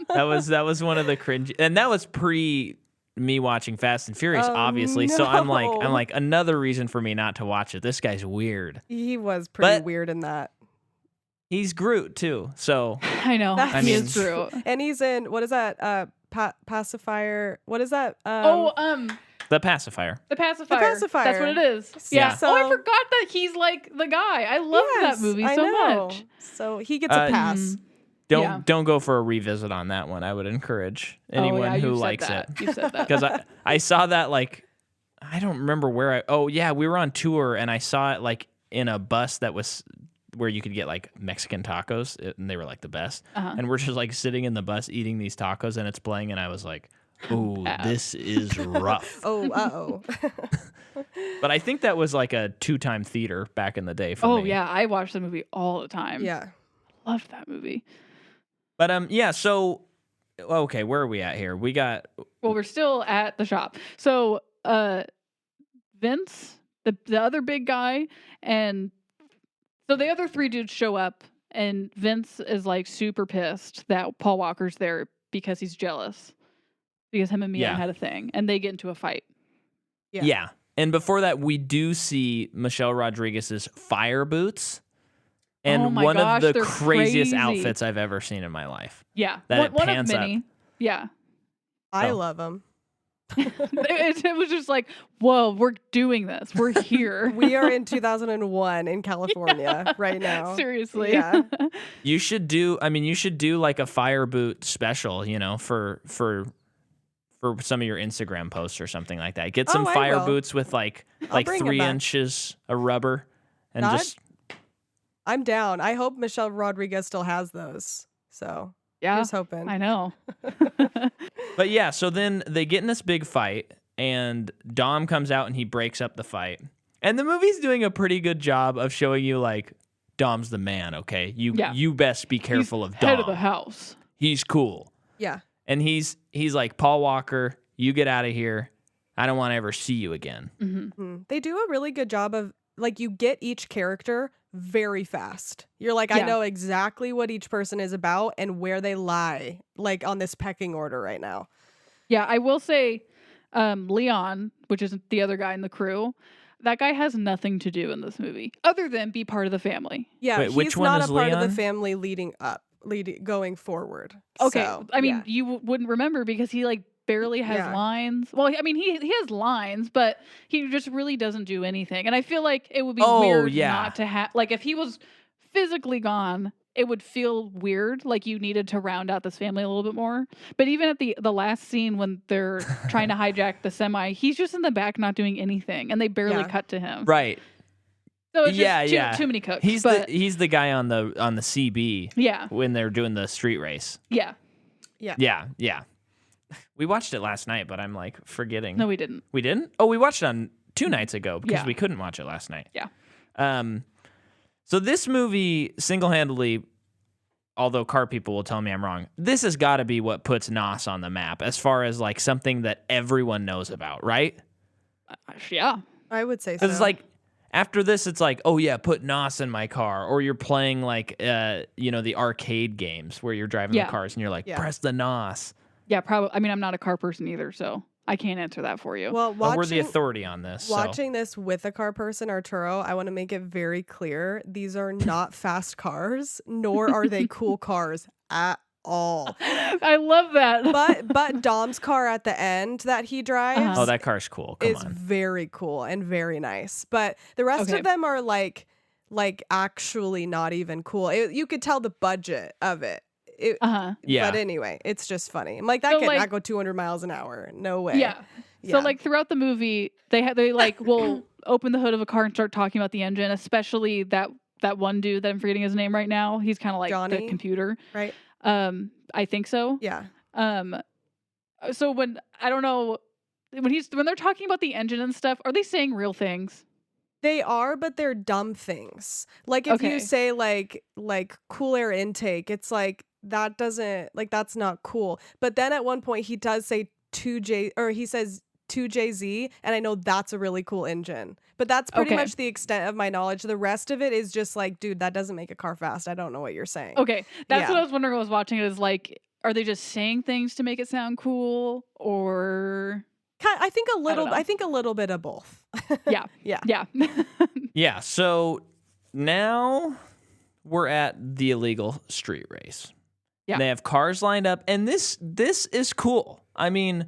Speaker 2: That was one of the cringe, and that was pre me watching Fast and Furious,
Speaker 3: Oh,
Speaker 2: obviously. So I'm
Speaker 3: no.
Speaker 2: like another reason for me not to watch it. This guy's weird.
Speaker 3: He was pretty
Speaker 2: But-
Speaker 3: weird in that.
Speaker 2: He's Groot too. So
Speaker 1: I know.
Speaker 3: That's-
Speaker 2: I
Speaker 1: He
Speaker 2: mean-
Speaker 1: is true.
Speaker 3: And he's in, what is that? Pacifier. What is that?
Speaker 2: the pacifier.
Speaker 1: The Pacifier.
Speaker 3: The Pacifier.
Speaker 1: That's what it is.
Speaker 2: Yeah.
Speaker 1: Yeah. Oh, I
Speaker 3: So-
Speaker 1: forgot that he's like the guy. I love
Speaker 3: Yes,
Speaker 1: that movie
Speaker 3: I
Speaker 1: so
Speaker 3: know.
Speaker 1: much.
Speaker 3: So he gets a pass.
Speaker 2: Don't go for a revisit on that one. I would encourage anyone who
Speaker 1: you've said
Speaker 2: likes
Speaker 1: that.
Speaker 2: it.
Speaker 1: You've said that.
Speaker 2: Because I saw that like I don't remember where we were on tour and I saw it like in a bus that was where you could get like Mexican tacos and they were like the best. And we're just like sitting in the bus eating these tacos and it's playing and I was like, ooh, this is rough.
Speaker 3: Oh, uh-oh.
Speaker 2: But I think that was like a 2-time theater back in the day for me.
Speaker 1: Oh yeah, I watch the movie all the time.
Speaker 3: Yeah.
Speaker 1: Loved that movie.
Speaker 2: But yeah, so okay, where are we at here? We got
Speaker 1: Well, we're still at the shop. So Vince, the other big guy, and so the other three dudes show up, and Vince is like super pissed that Paul Walker's there because he's jealous. Because him and Mia
Speaker 2: Yeah.
Speaker 1: had a thing, and they get into a fight.
Speaker 2: Yeah. And before that, we do see Michelle Rodriguez's fire boots. And
Speaker 1: Oh my
Speaker 2: one
Speaker 1: gosh,
Speaker 2: of the
Speaker 1: they're
Speaker 2: craziest
Speaker 1: crazy.
Speaker 2: outfits I've ever seen in my life.
Speaker 1: Yeah,
Speaker 2: That it
Speaker 1: one of
Speaker 2: pans up.
Speaker 1: many. Yeah,
Speaker 3: I
Speaker 2: Oh.
Speaker 3: love him.
Speaker 1: it was just like, whoa, we're doing this. We're here.
Speaker 3: We are in 2001 in California right now.
Speaker 1: Seriously.
Speaker 3: Yeah.
Speaker 2: You should do like a fire boot special, for some of your Instagram posts or something like that. Get some
Speaker 3: Oh, I
Speaker 2: fire
Speaker 3: will.
Speaker 2: boots with like
Speaker 3: bring it
Speaker 2: 3
Speaker 3: back.
Speaker 2: inches of rubber and
Speaker 3: Not-
Speaker 2: just
Speaker 3: I'm down. I hope Michelle Rodriguez still has those. So
Speaker 1: Yeah,
Speaker 3: here's hoping.
Speaker 1: I know.
Speaker 2: But yeah, so then they get in this big fight, and Dom comes out and he breaks up the fight. And the movie's doing a pretty good job of showing you like Dom's the man, okay? You best be careful of Dom.
Speaker 1: Head of the house.
Speaker 2: He's cool.
Speaker 3: Yeah.
Speaker 2: And he's like, Paul Walker, you get out of here. I don't want to ever see you again.
Speaker 3: They do a really good job of, like, you get each character very fast. You're like, I
Speaker 1: Yeah.
Speaker 3: know exactly what each person is about and where they lie, like, on this pecking order right now.
Speaker 1: Yeah, I will say Leon, which is the other guy in the crew, that guy has nothing to do in this movie other than be part of the family.
Speaker 3: Yeah,
Speaker 2: Wait,
Speaker 3: he's
Speaker 2: which one
Speaker 3: not
Speaker 2: is
Speaker 3: a part of
Speaker 2: Leon?
Speaker 3: the family going forward.
Speaker 1: Okay,
Speaker 3: So,
Speaker 1: I mean,
Speaker 3: yeah.
Speaker 1: you wouldn't remember because he like barely has
Speaker 3: Yeah.
Speaker 1: lines. Well, I mean, he has lines, but he just really doesn't do anything. And I feel like it would be
Speaker 2: Oh,
Speaker 1: weird
Speaker 2: yeah.
Speaker 1: not to have, like, if he was physically gone, it would feel weird, like you needed to round out this family a little bit more. But even at the last scene when they're trying to hijack the semi, he's just in the back not doing anything, and they barely
Speaker 3: Yeah.
Speaker 1: cut to him.
Speaker 2: Right.
Speaker 1: So it's
Speaker 2: Yeah,
Speaker 1: just
Speaker 2: yeah.
Speaker 1: too many cooks.
Speaker 2: He's
Speaker 1: but
Speaker 2: the guy on the CB
Speaker 1: yeah,
Speaker 2: when they're doing the street race.
Speaker 1: yeah.
Speaker 2: Yeah. We watched it last night, but I'm like forgetting.
Speaker 1: No, we didn't.
Speaker 2: We didn't? Oh, we watched it on 2 nights ago because
Speaker 1: Yeah.
Speaker 2: we couldn't watch it last night.
Speaker 1: Yeah.
Speaker 2: So this movie single-handedly, although car people will tell me I'm wrong, this has got to be what puts Nos on the map as far as like something that everyone knows about, right?
Speaker 1: Yeah.
Speaker 3: I would say so.
Speaker 2: Because it's like after this, it's like, oh yeah, put Nos in my car, or you're playing like the arcade games where you're driving
Speaker 1: Yeah.
Speaker 2: the cars and you're like,
Speaker 3: Yeah.
Speaker 2: press the Nos.
Speaker 1: Yeah, probably. I mean, I'm not a car person either, so I can't answer that for you.
Speaker 3: well,
Speaker 2: But we're the authority on this. So.
Speaker 3: watching this with a car person, Arturo, I want to make it very clear. These are not fast cars, nor are they cool cars at all.
Speaker 1: I love that.
Speaker 3: But Dom's car at the end that he drives
Speaker 2: Oh, that car's cool. Come
Speaker 3: is
Speaker 2: on.
Speaker 3: very cool and very nice. But the rest
Speaker 1: Okay.
Speaker 3: of them are like actually not even cool. You could tell the budget of it.
Speaker 2: Yeah.
Speaker 3: But anyway, it's just funny. I'm like, that
Speaker 1: So,
Speaker 3: could
Speaker 1: like-
Speaker 3: not go 200 miles an hour. No way.
Speaker 1: Yeah. So like throughout the movie, they like will open the hood of a car and start talking about the engine, especially that one dude that I'm forgetting his name right now. He's kind of like
Speaker 3: Johnny?
Speaker 1: the computer.
Speaker 3: Right?
Speaker 1: I think so.
Speaker 3: Yeah.
Speaker 1: So when I don't know when they're talking about the engine and stuff, are they saying real things?
Speaker 3: They are, but they're dumb things. Like if
Speaker 1: Okay.
Speaker 3: you say like cool air intake, it's like that doesn't like that's not cool. But then at one point he does say 2J or he says 2JZ, and I know that's a really cool engine. But that's pretty
Speaker 1: Okay.
Speaker 3: much the extent of my knowledge. The rest of it is just like, dude, that doesn't make a car fast. I don't know what you're saying.
Speaker 1: Okay. That's
Speaker 3: Yeah.
Speaker 1: what I was wondering when I was watching it, is like, are they just saying things to make it sound cool, or
Speaker 3: I think a little.
Speaker 1: know.
Speaker 3: I think a little bit of both.
Speaker 1: yeah.
Speaker 3: Yeah.
Speaker 1: Yeah.
Speaker 2: Yeah. So now we're at the illegal street race.
Speaker 1: Yeah.
Speaker 2: They have cars lined up, and this is cool. I mean,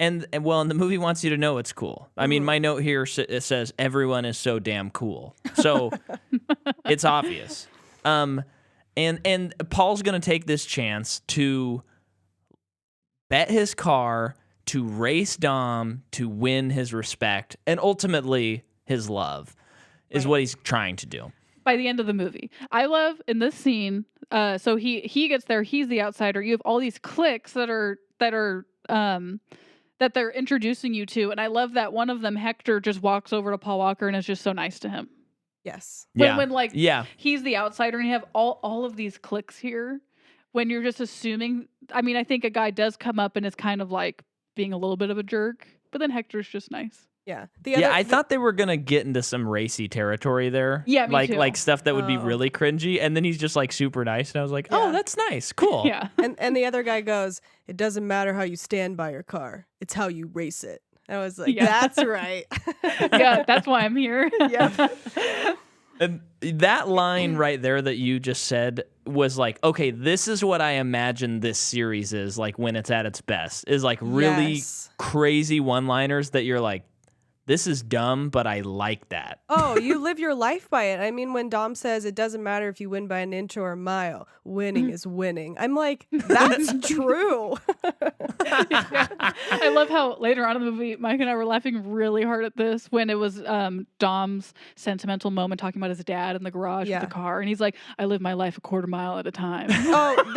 Speaker 2: and the movie wants you to know it's cool. I mean, my note here it says everyone is so damn cool. So it's obvious. And Paul's going to take this chance to bet his car, to race Dom, to win his respect, and ultimately his love is what he's trying to do.
Speaker 1: By the end of the movie, I love in this scene. So he gets there. He's the outsider. You have all these cliques that they're introducing you to, and I love that one of them, Hector, just walks over to Paul Walker and is just so nice to him.
Speaker 3: Yes.
Speaker 1: When like he's the outsider and you have all of these cliques here, when you're just assuming. I mean, I think a guy does come up and is kind of like being a little bit of a jerk, but then Hector's just nice.
Speaker 3: Yeah.
Speaker 2: I thought they were gonna get into some racy territory there.
Speaker 1: Yeah, me too.
Speaker 2: Like stuff that would be really cringy, and then he's just like super nice, and I was like, oh, that's nice, cool.
Speaker 1: Yeah.
Speaker 3: And the other guy goes, "It doesn't matter how you stand by your car; it's how you race it." I was like,
Speaker 1: Yeah.
Speaker 3: "That's right."
Speaker 1: Yeah, that's why I'm here.
Speaker 3: Yeah.
Speaker 2: And that line right there that you just said was like, okay, this is what I imagine this series is like when it's at its best. Is like really
Speaker 3: Yes.
Speaker 2: crazy one-liners that you're like, this is dumb, but I like that.
Speaker 3: Oh, you live your life by it. I mean, when Dom says it doesn't matter if you win by an inch or a mile, winning is winning. I'm like, that's true.
Speaker 1: Yeah. I love how later on in the movie, Mike and I were laughing really hard at this when it was Dom's sentimental moment talking about his dad in the garage with the car, and he's like, "I live my life a quarter mile at a time."
Speaker 3: Oh,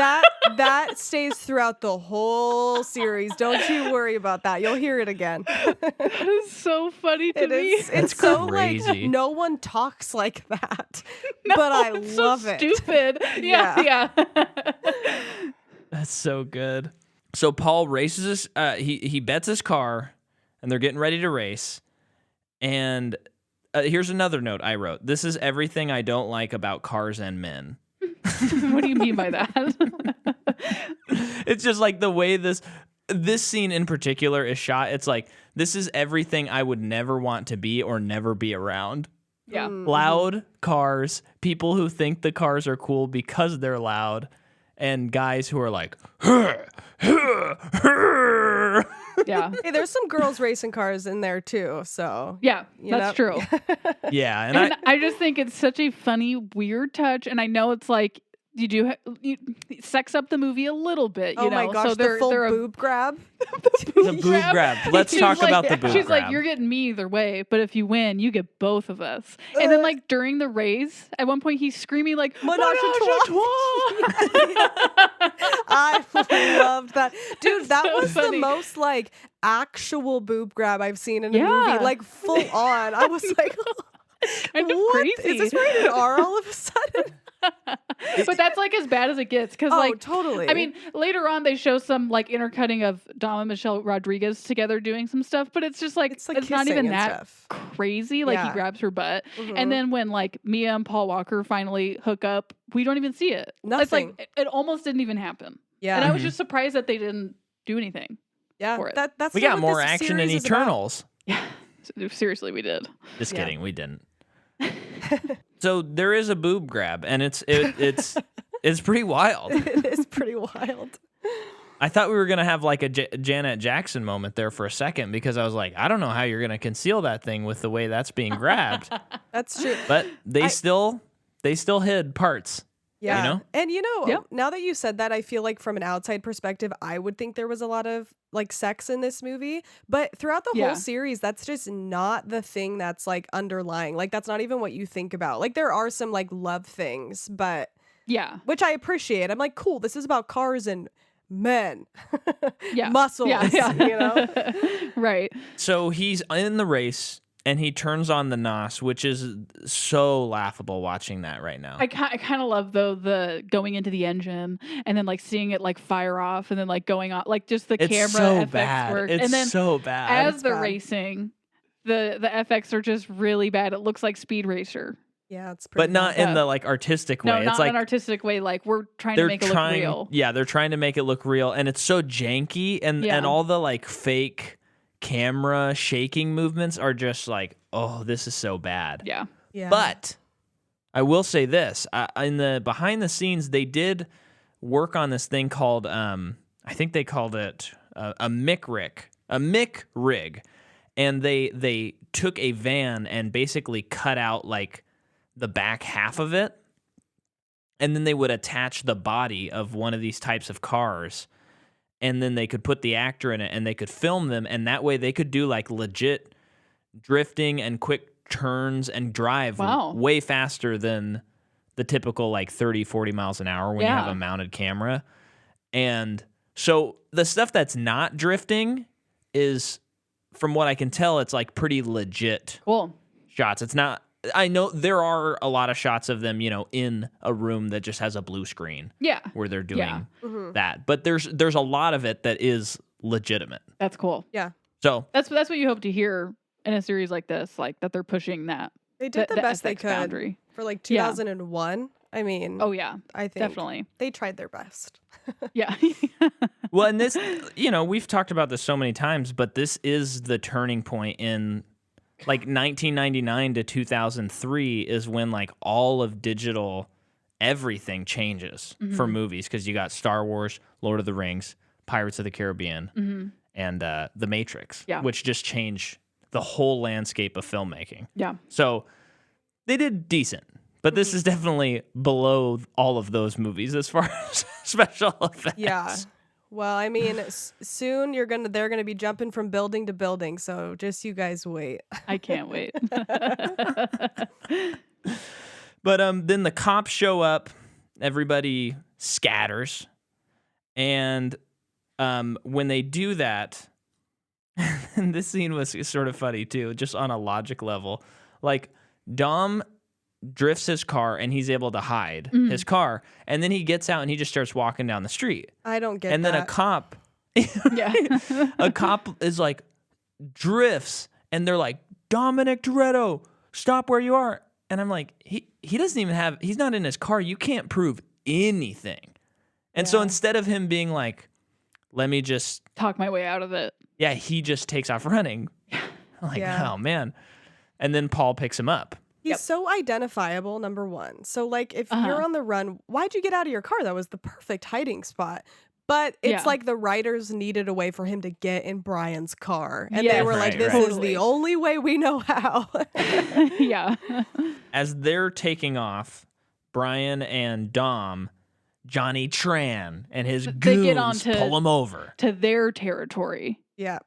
Speaker 3: that stays throughout the whole series. Don't you worry about that. You'll hear it again.
Speaker 1: That is so funny to me.
Speaker 3: It's so
Speaker 2: crazy.
Speaker 3: like no one talks like that.
Speaker 1: No,
Speaker 3: but I
Speaker 1: it's
Speaker 3: love
Speaker 1: so
Speaker 3: it.
Speaker 1: Stupid. Yeah.
Speaker 2: That's so good. So Paul races his, he bets his car, and they're getting ready to race. And here's another note I wrote. This is everything I don't like about cars and men.
Speaker 1: What do you mean by that?
Speaker 2: It's just like the way this scene in particular is shot. It's like, this is everything I would never want to be or never be around.
Speaker 1: Yeah.
Speaker 2: Loud cars, people who think the cars are cool because they're loud, and guys who are like,
Speaker 1: Yeah.
Speaker 3: Hey, there's some girls racing cars in there too. So
Speaker 1: Yeah,
Speaker 3: You
Speaker 1: that's
Speaker 3: know?
Speaker 1: true.
Speaker 2: yeah. And
Speaker 1: And I just think it's such a funny, weird touch. And I know it's like, you sex up the movie a little bit, you
Speaker 3: oh
Speaker 1: know?
Speaker 3: my gosh,
Speaker 1: so
Speaker 3: the full
Speaker 1: they're
Speaker 3: boob grab.
Speaker 2: the boob grab. Let's
Speaker 1: She's
Speaker 2: talk
Speaker 1: like-
Speaker 2: about the boob
Speaker 1: She's
Speaker 2: grab.
Speaker 1: like, you're getting me either way, but if you win, you get both of us. And then like during the race, at one point he's screaming like,
Speaker 3: Menage
Speaker 1: "Menage
Speaker 3: a
Speaker 1: a trois!"
Speaker 3: I loved that. Dude, that
Speaker 1: So
Speaker 3: was
Speaker 1: funny.
Speaker 3: the most like actual boob grab I've seen in a
Speaker 1: Yeah.
Speaker 3: movie. Like full on. I was like,
Speaker 1: Kind of
Speaker 3: what?
Speaker 1: crazy.
Speaker 3: Is this rated R all of a sudden?
Speaker 1: But that's like as bad as it gets. Because
Speaker 3: Oh,
Speaker 1: like,
Speaker 3: totally.
Speaker 1: I mean, later on they show some like intercutting of Dom and Michelle Rodriguez together doing some stuff, but it's just like,
Speaker 3: It's like
Speaker 1: it's not
Speaker 3: kissing
Speaker 1: even
Speaker 3: and
Speaker 1: that
Speaker 3: stuff.
Speaker 1: crazy. Like he
Speaker 3: Yeah.
Speaker 1: grabs her butt.
Speaker 3: Mhm.
Speaker 1: And then when like Mia and Paul Walker finally hook up, we don't even see it. It's
Speaker 3: Nothing.
Speaker 1: like it almost didn't even happen.
Speaker 3: Yeah.
Speaker 1: And I was just surprised that they didn't do anything
Speaker 3: yeah.
Speaker 1: for it.
Speaker 3: That's
Speaker 2: we
Speaker 3: not
Speaker 2: got
Speaker 3: what
Speaker 2: more
Speaker 3: this
Speaker 2: action in
Speaker 3: series is about.
Speaker 2: Eternals.
Speaker 1: Yeah. Seriously, we did.
Speaker 2: Just
Speaker 3: Yeah.
Speaker 2: kidding, we didn't. So there is a boob grab, and it's It's pretty wild.
Speaker 3: It is pretty wild.
Speaker 2: I thought we were going to have like a Janet Jackson moment there for a second because I was like, I don't know how you're going to conceal that thing with the way that's being grabbed.
Speaker 3: That's true.
Speaker 2: But they still hid parts.
Speaker 3: Yeah.
Speaker 2: You know?
Speaker 3: And
Speaker 1: Yep.
Speaker 3: now that you said that, I feel like from an outside perspective, I would think there was a lot of like sex in this movie. But throughout the
Speaker 1: Yeah.
Speaker 3: whole series, that's just not the thing that's like underlying. Like that's not even what you think about. Like there are some like love things, but
Speaker 1: Yeah.
Speaker 3: which I appreciate. I'm like, cool, this is about cars and men.
Speaker 1: Yeah.
Speaker 3: Muscles,
Speaker 1: Yeah.
Speaker 3: you know?
Speaker 1: Right.
Speaker 2: So he's in the race and he turns on the NOS, which is so laughable watching that right now.
Speaker 1: I kind of love though the going into the engine and then like seeing it like fire off and then like going on like just the
Speaker 2: It's
Speaker 1: camera
Speaker 2: so
Speaker 1: FX
Speaker 2: bad.
Speaker 1: work.
Speaker 2: It's
Speaker 1: and then
Speaker 2: so bad.
Speaker 1: as
Speaker 3: It's
Speaker 1: they're
Speaker 3: bad.
Speaker 1: racing, the FX are just really bad. It looks like Speed Racer.
Speaker 3: Yeah, it's pretty
Speaker 2: But not
Speaker 3: bad.
Speaker 2: in the like artistic way.
Speaker 1: No,
Speaker 2: It's
Speaker 1: not
Speaker 2: like
Speaker 1: in an artistic way. Like we're trying to
Speaker 2: they're
Speaker 1: make it
Speaker 2: trying,
Speaker 1: look real.
Speaker 2: yeah, they're trying to make it look real, and it's so janky, and
Speaker 1: Yeah.
Speaker 2: all the like fake camera shaking movements are just like, oh, this is so bad.
Speaker 1: Yeah.
Speaker 3: Yeah.
Speaker 2: But I will say this: in the behind the scenes, they did work on this thing called, I think they called it a Mick rig, and they took a van and basically cut out like the back half of it, and then they would attach the body of one of these types of cars, and then they could put the actor in it and they could film them, and that way they could do like legit drifting and quick turns and drive
Speaker 1: Wow.
Speaker 2: way faster than the typical like 30-40 miles an hour when you have
Speaker 1: Yeah.
Speaker 2: a mounted camera. And so the stuff that's not drifting is, from what I can tell, it's like pretty legit
Speaker 1: Cool.
Speaker 2: shots. It's not, I know there are a lot of shots of them, in a room that just has a blue screen
Speaker 1: Yeah.
Speaker 2: where they're doing
Speaker 1: Yeah.
Speaker 3: Mhm.
Speaker 2: that. But there's a lot of it that is legitimate.
Speaker 1: That's cool.
Speaker 3: Yeah.
Speaker 2: So
Speaker 1: That's what you hope to hear in a series like this, like that they're pushing that.
Speaker 3: They did the best they
Speaker 1: FX
Speaker 3: could
Speaker 1: boundary.
Speaker 3: for like
Speaker 1: Yeah.
Speaker 3: 2001. I mean,
Speaker 1: Oh yeah,
Speaker 3: I think
Speaker 1: definitely.
Speaker 3: they tried their best.
Speaker 1: Yeah.
Speaker 2: well, and this, we've talked about this so many times, but this is the turning point in like 1999 to 2003 is when like all of digital everything changes for movies, because you got Star Wars, Lord of the Rings, Pirates of the Caribbean, and The Matrix,
Speaker 1: Yeah.
Speaker 2: which just changed the whole landscape of filmmaking.
Speaker 1: Yeah.
Speaker 2: So they did decent, but this is definitely below all of those movies as far as special effects.
Speaker 3: Yeah. Well, I mean, soon they're gonna be jumping from building to building. So just you guys wait.
Speaker 1: I can't wait.
Speaker 2: But then the cops show up, everybody scatters, and when they do that, and this scene was sort of funny too, just on a logic level. Like Dom drifts his car and he's able to hide his car, and then he gets out and he just starts walking down the street.
Speaker 3: I don't get
Speaker 2: And
Speaker 3: that.
Speaker 2: then a cop
Speaker 1: Yeah.
Speaker 2: a cop is like drifts, and they're like, Dominic Toretto, stop where you are. And I'm like, he doesn't even he's not in his car. You can't prove anything. And so
Speaker 3: Yeah.
Speaker 2: instead of him being like, let me just,
Speaker 1: Talk my way out of it.
Speaker 2: yeah, he just takes off running. I'm like,
Speaker 3: Yeah.
Speaker 2: oh man. And then Paul picks him up.
Speaker 3: He's
Speaker 1: Yep.
Speaker 3: so identifiable, number one. So, like, if
Speaker 1: Uh-huh.
Speaker 3: you're on the run, why'd you get out of your car? That was the perfect hiding spot. But it's
Speaker 1: Yeah.
Speaker 3: like the writers needed a way for him to get in Brian's car. And they
Speaker 1: Yes.
Speaker 3: were like,
Speaker 2: Right,
Speaker 3: this
Speaker 2: right.
Speaker 3: is
Speaker 1: Totally.
Speaker 3: the only way we know how.
Speaker 1: Yeah.
Speaker 2: As they're taking off, Brian and Dom, Johnny Tran and his
Speaker 1: They get
Speaker 2: goons
Speaker 1: onto-
Speaker 2: pull him over.
Speaker 1: To their territory.
Speaker 3: Yeah.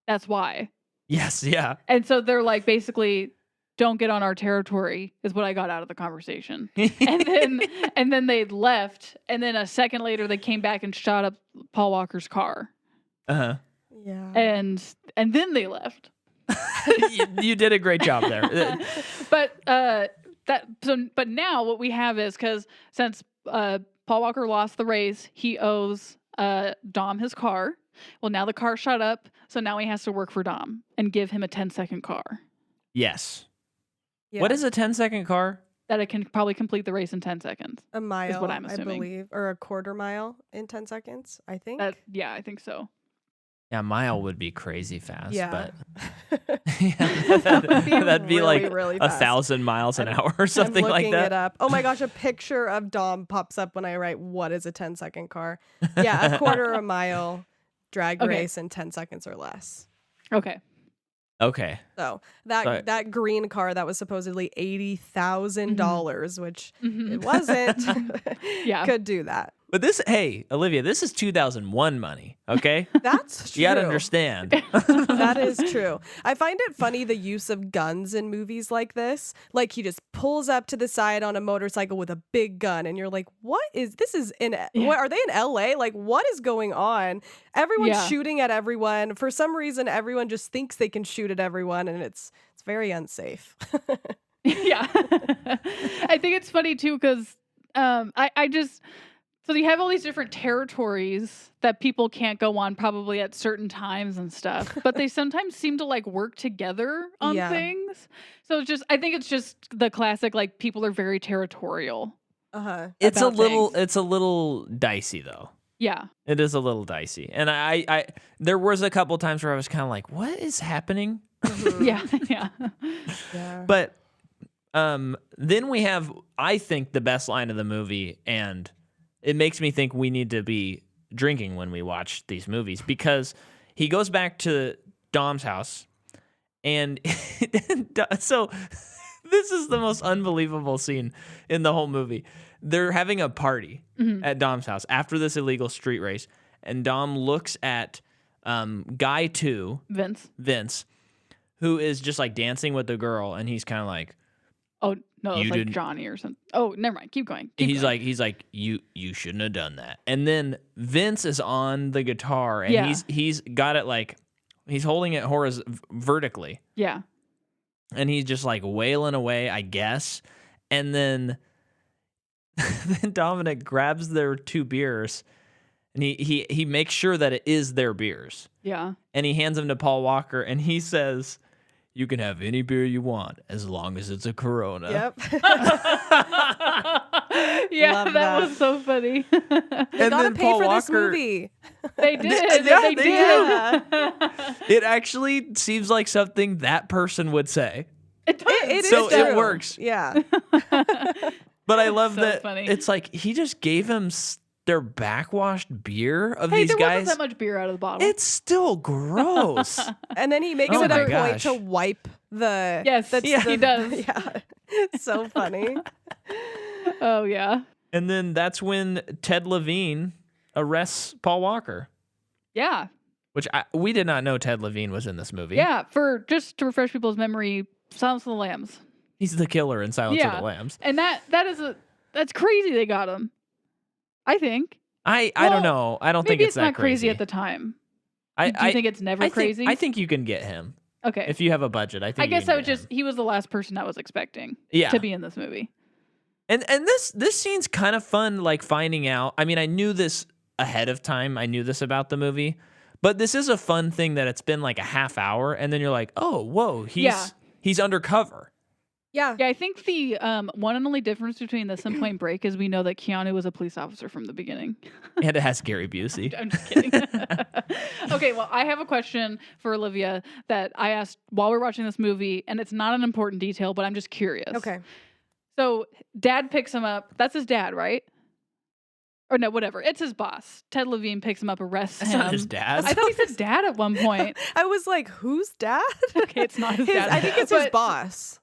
Speaker 1: That's why.
Speaker 2: Yes, yeah.
Speaker 1: And so they're like, basically, don't get on our territory is what I got out of the conversation. and then they left, and then a second later they came back and shot up Paul Walker's car.
Speaker 2: Uh-huh.
Speaker 3: Yeah.
Speaker 1: And then they left.
Speaker 2: you did a great job there.
Speaker 1: But but now what we have is, because since Paul Walker lost the race, he owes Dom his car. Well, now the car shot up, so now he has to work for Dom and give him a 10-second car
Speaker 2: Yes.
Speaker 3: Yeah.
Speaker 2: What is a 10-second car?
Speaker 1: that it can probably complete the race in 10 seconds.
Speaker 3: a mile?
Speaker 1: what I'm
Speaker 3: I
Speaker 1: assuming.
Speaker 3: believe, or a quarter mile in 10 seconds. I think.
Speaker 1: Yeah, I think so.
Speaker 2: Yeah, mile would be crazy fast,
Speaker 3: Yeah.
Speaker 2: but
Speaker 3: That would be
Speaker 2: that'd be
Speaker 3: really,
Speaker 2: like
Speaker 3: really fast.
Speaker 2: 1,000 miles an hour or something
Speaker 3: I'm
Speaker 2: like
Speaker 3: looking
Speaker 2: that.
Speaker 3: it up. Oh my gosh, a picture of Dom pops up when I write what is a 10-second car. Yeah, a quarter of a mile drag
Speaker 1: Okay.
Speaker 3: race in 10 seconds or less.
Speaker 1: Okay.
Speaker 2: Okay.
Speaker 3: So
Speaker 2: Sorry.
Speaker 3: that green car that was supposedly $80,000, which
Speaker 1: Mhm.
Speaker 3: it wasn't,
Speaker 1: Yeah.
Speaker 3: could do that.
Speaker 2: But hey, Olivia, this is 2001 money, okay?
Speaker 3: That's true.
Speaker 2: You gotta understand.
Speaker 3: That is true. I find it funny the use of guns in movies like this. Like he just pulls up to the side on a motorcycle with a big gun, and you're like, "What is this? Is in what are they in LA? Like what is going on? Everyone's
Speaker 1: Yeah.
Speaker 3: shooting at everyone. For some reason, everyone just thinks they can shoot at everyone, and it's very unsafe."
Speaker 1: Yeah. I think it's funny too because I just so you have all these different territories that people can't go on probably at certain times and stuff, but they sometimes seem to like work together on
Speaker 3: Yeah.
Speaker 1: things. So it's just I think it's just the classic like people are very territorial.
Speaker 2: It's
Speaker 1: About things.
Speaker 2: it's a little dicey though.
Speaker 1: Yeah.
Speaker 2: It is a little dicey. And I there was a couple times where I was kind of like, what is happening?
Speaker 1: Yeah. Yeah.
Speaker 3: Yeah.
Speaker 2: But then we have, I think, the best line of the movie, and it makes me think we need to be drinking when we watch these movies, because he goes back to Dom's house, and so this is the most unbelievable scene in the whole movie. They're having a party at Dom's house after this illegal street race, and Dom looks at guy 2, Vince, who is just like dancing with the girl, and he's kind of like,
Speaker 1: Oh no,
Speaker 2: You
Speaker 1: it's like
Speaker 2: didn't-
Speaker 1: Johnny or something. Oh, never mind. Keep going.
Speaker 2: he's like you shouldn't have done that. And then Vince is on the guitar, and he's got it like he's holding it vertically,
Speaker 1: yeah.
Speaker 2: and he's just like wailing away, I guess. And then Dominic grabs their 2 beers, and he makes sure that it is their beers,
Speaker 1: Yeah.
Speaker 2: and he hands them to Paul Walker, and he says, "You can have any beer you want as long as it's a Corona."
Speaker 3: Yep.
Speaker 1: Yeah,
Speaker 3: Love
Speaker 1: that
Speaker 3: that.
Speaker 1: was so funny.
Speaker 2: And
Speaker 3: Gotta
Speaker 2: then
Speaker 3: pay
Speaker 2: Paul
Speaker 3: for this
Speaker 2: Walker,
Speaker 3: movie.
Speaker 1: They did.
Speaker 2: Yeah,
Speaker 1: they
Speaker 2: they
Speaker 1: did.
Speaker 2: it actually seems like something that person would say.
Speaker 1: It does.
Speaker 3: It is
Speaker 2: So it
Speaker 3: true.
Speaker 2: works.
Speaker 3: Yeah.
Speaker 2: But I love
Speaker 1: So
Speaker 2: that
Speaker 1: funny.
Speaker 2: it's like he just gave him their backwashed beer of
Speaker 1: Hey,
Speaker 2: these
Speaker 1: there
Speaker 2: guys.
Speaker 1: wasn't that much beer out of the bottle.
Speaker 2: It's still gross.
Speaker 3: And then he makes
Speaker 2: Oh
Speaker 3: it
Speaker 2: my
Speaker 3: a point
Speaker 2: gosh.
Speaker 3: to wipe the.
Speaker 1: Yes,
Speaker 2: Yeah.
Speaker 1: he does.
Speaker 3: Yeah. It's so funny.
Speaker 1: Oh yeah.
Speaker 2: And then that's when Ted Levine arrests Paul Walker,
Speaker 1: Yeah.
Speaker 2: which we did not know Ted Levine was in this movie.
Speaker 1: Yeah. For just to refresh people's memory, Silence of the Lambs.
Speaker 2: He's the killer in Silence of
Speaker 1: Yeah.
Speaker 2: the Lambs.
Speaker 1: And that's crazy they got him. I think.
Speaker 2: I
Speaker 1: Well,
Speaker 2: don't know. I don't think
Speaker 1: Maybe
Speaker 2: it's
Speaker 1: it's
Speaker 2: that
Speaker 1: not crazy at the time. Do you think it's never crazy?
Speaker 2: I think you can get him
Speaker 1: Okay.
Speaker 2: if you have a budget. I think.
Speaker 1: I
Speaker 2: you
Speaker 1: guess
Speaker 2: can
Speaker 1: I was
Speaker 2: get
Speaker 1: just
Speaker 2: him.
Speaker 1: he was the last person I was expecting
Speaker 2: Yeah.
Speaker 1: to be in this movie.
Speaker 2: And this scene's kind of fun, like finding out. I mean, I knew this ahead of time. I knew this about the movie, but this is a fun thing that it's been like a half hour, and then you're like, oh, whoa, he's undercover.
Speaker 3: Yeah.
Speaker 1: Yeah, I think the one and only difference between this and Point Break is we know that Keanu was a police officer from the beginning.
Speaker 2: And it has Gary Busey.
Speaker 1: I'm just kidding. Okay, well, I have a question for Olivia that I asked while we we're watching this movie, and it's not an important detail, but I'm just curious.
Speaker 3: Okay.
Speaker 1: So, dad picks him up. That's his dad, right? Or no, whatever. It's his boss. Ted Levine picks him up, arrests
Speaker 2: That's
Speaker 1: him.
Speaker 2: not his dad.
Speaker 1: I thought he said dad at one point.
Speaker 3: I was like, whose dad?
Speaker 1: Okay, it's not his dad.
Speaker 3: I think it's his
Speaker 1: But-
Speaker 3: boss.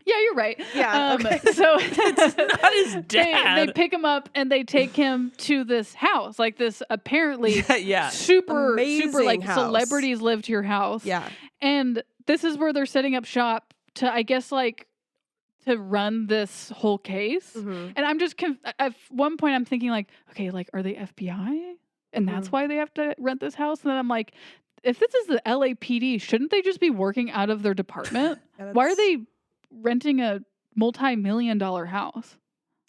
Speaker 1: Yeah, you're right.
Speaker 3: Yeah, okay.
Speaker 1: So
Speaker 2: It's not his dad.
Speaker 1: They pick him up and they take him to this house, like this apparently
Speaker 2: Yeah.
Speaker 1: super
Speaker 3: Amazing
Speaker 1: like
Speaker 3: house.
Speaker 1: celebrities live to your house.
Speaker 3: Yeah.
Speaker 1: And this is where they're setting up shop to, I guess, like to run this whole case.
Speaker 3: Mhm.
Speaker 1: And I'm just at one point I'm thinking like, okay, like are they FBI? And that's why they have to rent this house. And then I'm like, if this is the LAPD, shouldn't they just be working out of their department?
Speaker 3: Yeah,
Speaker 1: Why are
Speaker 3: that's-
Speaker 1: they renting a multi-million-dollar house?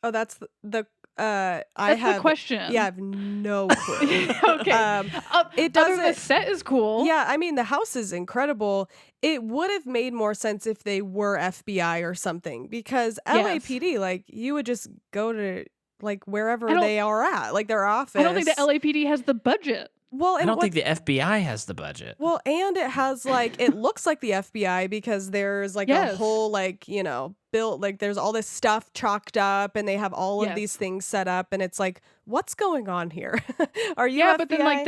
Speaker 3: Oh, that's the I
Speaker 1: That's
Speaker 3: have
Speaker 1: the question.
Speaker 3: Yeah, I have no clue.
Speaker 1: Okay.
Speaker 3: It
Speaker 1: Other than the
Speaker 3: doesn't.
Speaker 1: set is cool.
Speaker 3: Yeah, I mean the house is incredible. It would have made more sense if they were FBI or something, because
Speaker 1: Yes.
Speaker 3: LAPD, like you would just go to like wherever
Speaker 1: I don't-
Speaker 3: they are at, like their office.
Speaker 1: I don't think the LAPD has the budget.
Speaker 3: Well,
Speaker 2: I
Speaker 3: and
Speaker 2: don't think the FBI has the budget.
Speaker 3: well, and it has like it looks like the FBI because there's like a
Speaker 1: Yes.
Speaker 3: whole like, built like there's all this stuff chalked up and they have all of
Speaker 1: Yes.
Speaker 3: these things set up and it's like, what's going on here? Are you
Speaker 1: Yeah,
Speaker 3: FBI?
Speaker 1: but then like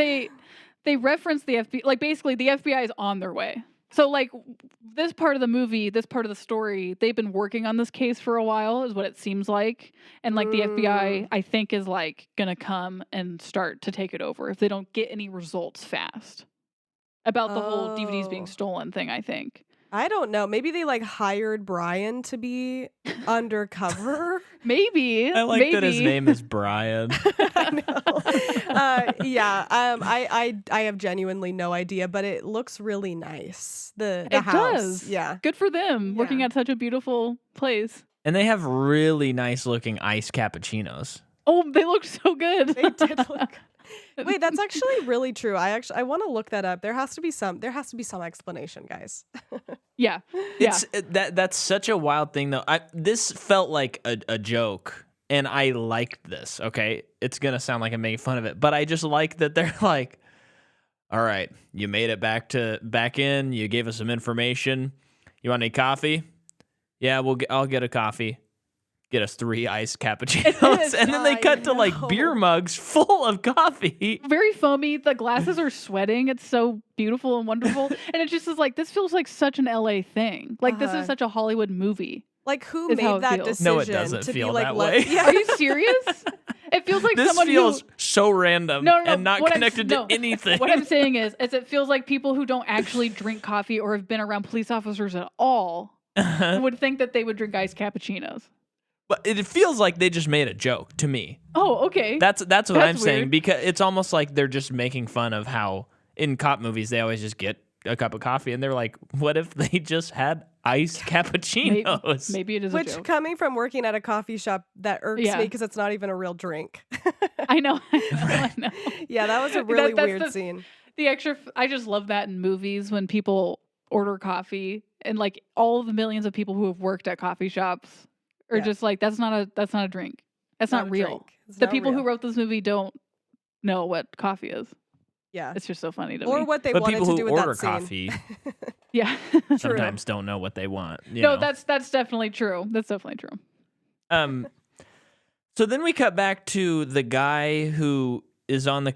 Speaker 1: they reference the FBI, like basically the FBI is on their way. So like this part of the movie, this part of the story, they've been working on this case for a while, is what it seems like. And like the FBI, I think, is like gonna come and start to take it over if they don't get any results fast about the whole DVDs being
Speaker 3: Oh.
Speaker 1: stolen thing. I think
Speaker 3: I don't know. Maybe they like hired Brian to be undercover.
Speaker 1: maybe
Speaker 2: I like
Speaker 1: maybe.
Speaker 2: that his name is Brian.
Speaker 3: I know. Yeah. I have genuinely no idea, but it looks really nice. The
Speaker 1: It
Speaker 3: house.
Speaker 1: does.
Speaker 3: Yeah.
Speaker 1: Good for them working
Speaker 3: Yeah.
Speaker 1: at such a beautiful place.
Speaker 2: And they have really nice looking iced cappuccinos.
Speaker 1: Oh, they look so good.
Speaker 3: They did look. Wait, that's actually really true. I want to look that up. There has to be some explanation, guys.
Speaker 1: Yeah.
Speaker 2: It's that's such a wild thing though. This felt like a joke, and I liked this. Okay, it's gonna sound like I'm making fun of it, but I just like that they're like, all right, you made it back in. You gave us some information. You want any coffee? Yeah, I'll get a coffee. Get us 3 iced cappuccinos, and then they cut to like beer mugs full of coffee.
Speaker 1: Very foamy. The glasses are sweating. It's so beautiful and wonderful. And it just is like, this feels like such an LA thing. Like, this is such a Hollywood movie.
Speaker 3: Like, who
Speaker 1: Is how
Speaker 3: made
Speaker 1: it
Speaker 3: that
Speaker 1: feels.
Speaker 3: decision?
Speaker 2: No, it doesn't
Speaker 3: to
Speaker 2: feel
Speaker 3: be like,
Speaker 2: that
Speaker 3: let-
Speaker 2: way.
Speaker 3: Yeah.
Speaker 1: Are you serious? It feels like
Speaker 2: This
Speaker 1: someone
Speaker 2: feels
Speaker 1: who...
Speaker 2: so random
Speaker 1: No,
Speaker 2: and not
Speaker 1: what I'm-
Speaker 2: connected to anything.
Speaker 1: What I'm saying is it feels like people who don't actually drink coffee or have been around police officers at all would think that they would drink iced cappuccinos.
Speaker 2: But it feels like they just made a joke to me.
Speaker 1: Oh, okay.
Speaker 2: That's what I'm
Speaker 1: That's
Speaker 2: saying,
Speaker 1: weird.
Speaker 2: because it's almost like they're just making fun of how in cop movies they always just get a cup of coffee, and they're like, what if they just had iced cappuccinos?
Speaker 1: Maybe it is a
Speaker 3: Which,
Speaker 1: joke.
Speaker 3: coming from working at a coffee shop, that irks
Speaker 1: Yeah.
Speaker 3: me because it's not even a real drink.
Speaker 1: I know. I know.
Speaker 3: Yeah, that was a really
Speaker 1: That's
Speaker 3: weird
Speaker 1: the-
Speaker 3: scene.
Speaker 1: The extra, I just love that in movies when people order coffee and like all of the millions of people who have worked at coffee shops are
Speaker 3: Yeah.
Speaker 1: just like, that's not a drink. That's not
Speaker 3: a
Speaker 1: real.
Speaker 3: drink. It's
Speaker 1: The
Speaker 3: not
Speaker 1: people who
Speaker 3: real.
Speaker 1: wrote this movie don't know what coffee is.
Speaker 3: Yeah.
Speaker 1: It's just so funny to
Speaker 3: Or
Speaker 1: me.
Speaker 3: what they
Speaker 2: But
Speaker 3: wanted
Speaker 2: people
Speaker 3: to
Speaker 2: who
Speaker 3: do with
Speaker 2: order
Speaker 3: that scene.
Speaker 2: coffee
Speaker 1: Yeah.
Speaker 2: sometimes don't know what they want. You
Speaker 1: No,
Speaker 2: know?
Speaker 1: that's definitely true. That's definitely true.
Speaker 2: So then we cut back to the guy who is on the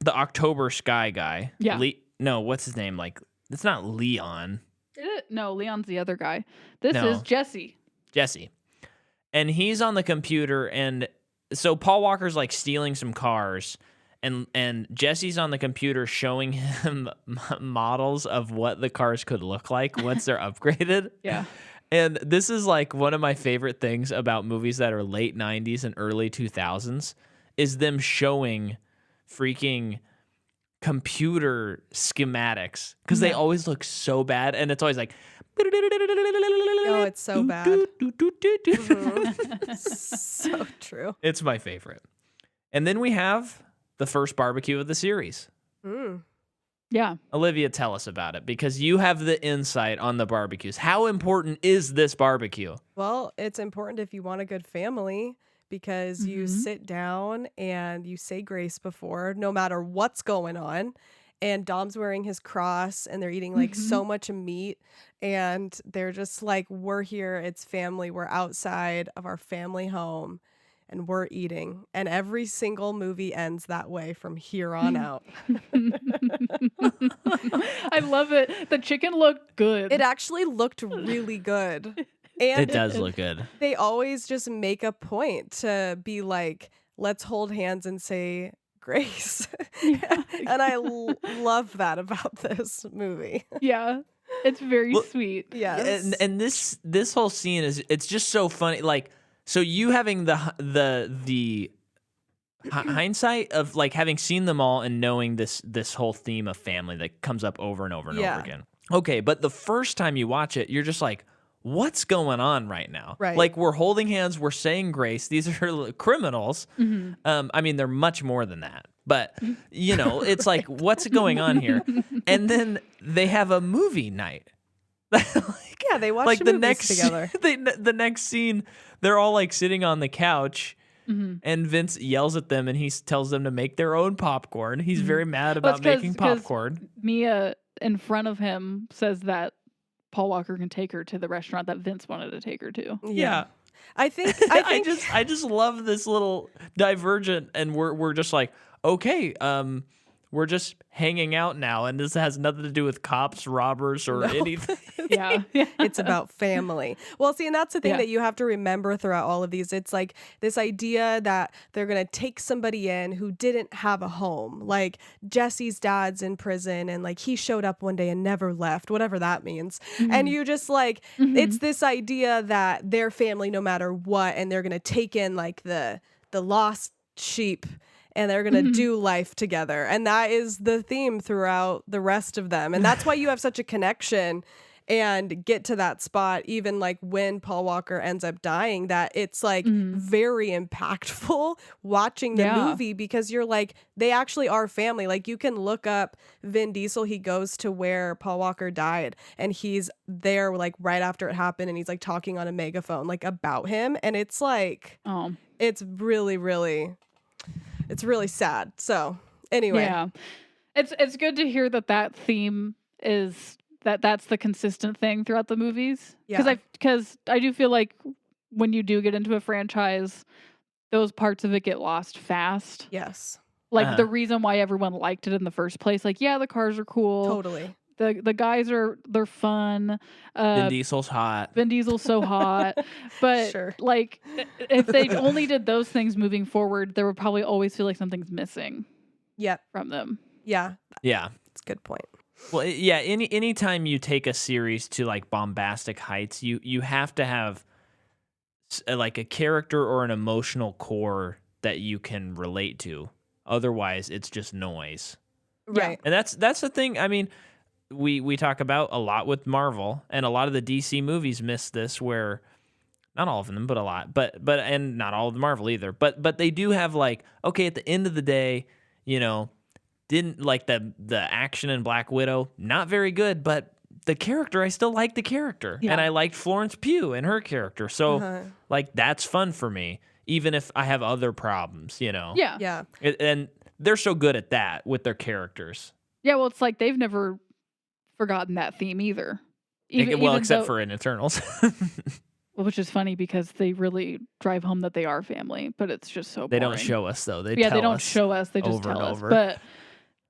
Speaker 2: October Sky guy.
Speaker 1: Yeah.
Speaker 2: No, what's his name? Like, it's not Leon.
Speaker 1: No, Leon's the other guy. This
Speaker 2: No.
Speaker 1: is Jesse.
Speaker 2: Jesse. And he's on the computer, and so Paul Walker's like stealing some cars, and Jesse's on the computer showing him models of what the cars could look like once they're upgraded.
Speaker 1: Yeah.
Speaker 2: And this is like one of my favorite things about movies that are late 90s and early 2000s is them showing freaking computer schematics, because they always look so bad, and it's always like
Speaker 3: Oh, it's so bad. So true.
Speaker 2: It's my favorite. And then we have the first barbecue of the series.
Speaker 3: Mm.
Speaker 1: Yeah.
Speaker 2: Olivia, tell us about it, because you have the insight on the barbecues. How important is this barbecue?
Speaker 3: Well, it's important if you want a good family because you sit down and you say grace before, no matter what's going on. And Dom's wearing his cross and they're eating like so much meat. And they're just like, we're here. It's family. We're outside of our family home and we're eating. And every single movie ends that way from here on out.
Speaker 1: I love it. The chicken looked good.
Speaker 3: It actually looked really good. And
Speaker 2: It does look good.
Speaker 3: they always just make a point to be like, let's hold hands and say grace. And I love that about this movie.
Speaker 1: Yeah. It's very
Speaker 2: Well,
Speaker 1: sweet.
Speaker 3: Yes.
Speaker 2: And this whole scene it's just so funny. Like, so you having the hindsight of like having seen them all and knowing this whole theme of family that comes up over and over and
Speaker 3: Yeah.
Speaker 2: over again. Okay, but the first time you watch it, you're just like, what's going on right now?
Speaker 3: Right.
Speaker 2: Like, we're holding hands, we're saying grace. These are criminals. I mean, they're much more than that. But, you know, it's like, what's going on here? And then they have a movie night. Like,
Speaker 3: Yeah, they watch
Speaker 2: like the
Speaker 3: movies
Speaker 2: next
Speaker 3: together.
Speaker 2: the next scene, they're all like sitting on the couch And Vince yells at them and he tells them to make their own popcorn. He's very mad about making popcorn.
Speaker 1: Mia in front of him says that Paul Walker can take her to the restaurant that Vince wanted to take her to.
Speaker 2: Yeah.
Speaker 3: I think
Speaker 2: I just love this little divergent, and we're just like, okay, we're just hanging out now, and this has nothing to do with cops, robbers, or anything.
Speaker 1: Yeah.
Speaker 3: It's about family. Well, see, and that's the thing that you have to remember throughout all of these. It's like this idea that they're going to take somebody in who didn't have a home. Like Jesse's dad's in prison and like he showed up one day and never left, whatever that means. And you just like, it's this idea that they're family no matter what, and they're going to take in like the lost sheep, and they're going to do life together. And that is the theme throughout the rest of them. And that's why you have such a connection and get to that spot, even like when Paul Walker ends up dying, that it's like very impactful watching the movie, because you're like, they actually are family. Like you can look up Vin Diesel. He goes to where Paul Walker died and he's there like right after it happened. And he's like talking on a megaphone, like about him. And it's like, it's really, really, it's really sad. So anyway.
Speaker 1: Yeah. It's good to hear that theme is that's the consistent thing throughout the movies. Because I do feel like when you do get into a franchise, those parts of it get lost fast.
Speaker 3: Yes.
Speaker 1: Like the reason why everyone liked it in the first place. Like, yeah, the cars are cool.
Speaker 3: Totally.
Speaker 1: The guys they're fun.
Speaker 2: Vin Diesel's hot.
Speaker 1: Vin Diesel's so hot. But like if they only did those things moving forward, there would probably always feel like something's missing. From them.
Speaker 3: Yeah. It's a good point.
Speaker 2: Well, yeah, anytime you take a series to like bombastic heights, you have to have like a character or an emotional core that you can relate to. Otherwise, it's just noise.
Speaker 3: Right.
Speaker 2: And that's the thing. I mean, we talk about a lot with Marvel, and a lot of the DC movies miss this, where not all of them, but a lot. But and not all of the Marvel either. But they do have like, okay, at the end of the day, you know, didn't like the action in Black Widow, not very good, but the character, I still like the character. And I liked Florence Pugh and her character. So like that's fun for me, even if I have other problems, you know.
Speaker 3: Yeah.
Speaker 2: And they're so good at that with their characters.
Speaker 1: Yeah, well, it's like they've never forgotten that theme either.
Speaker 2: Except for in Eternals.
Speaker 1: Which is funny because they really drive home that they are family, but it's just so boring.
Speaker 2: They don't show us though. They
Speaker 1: don't show us. They just tell us. But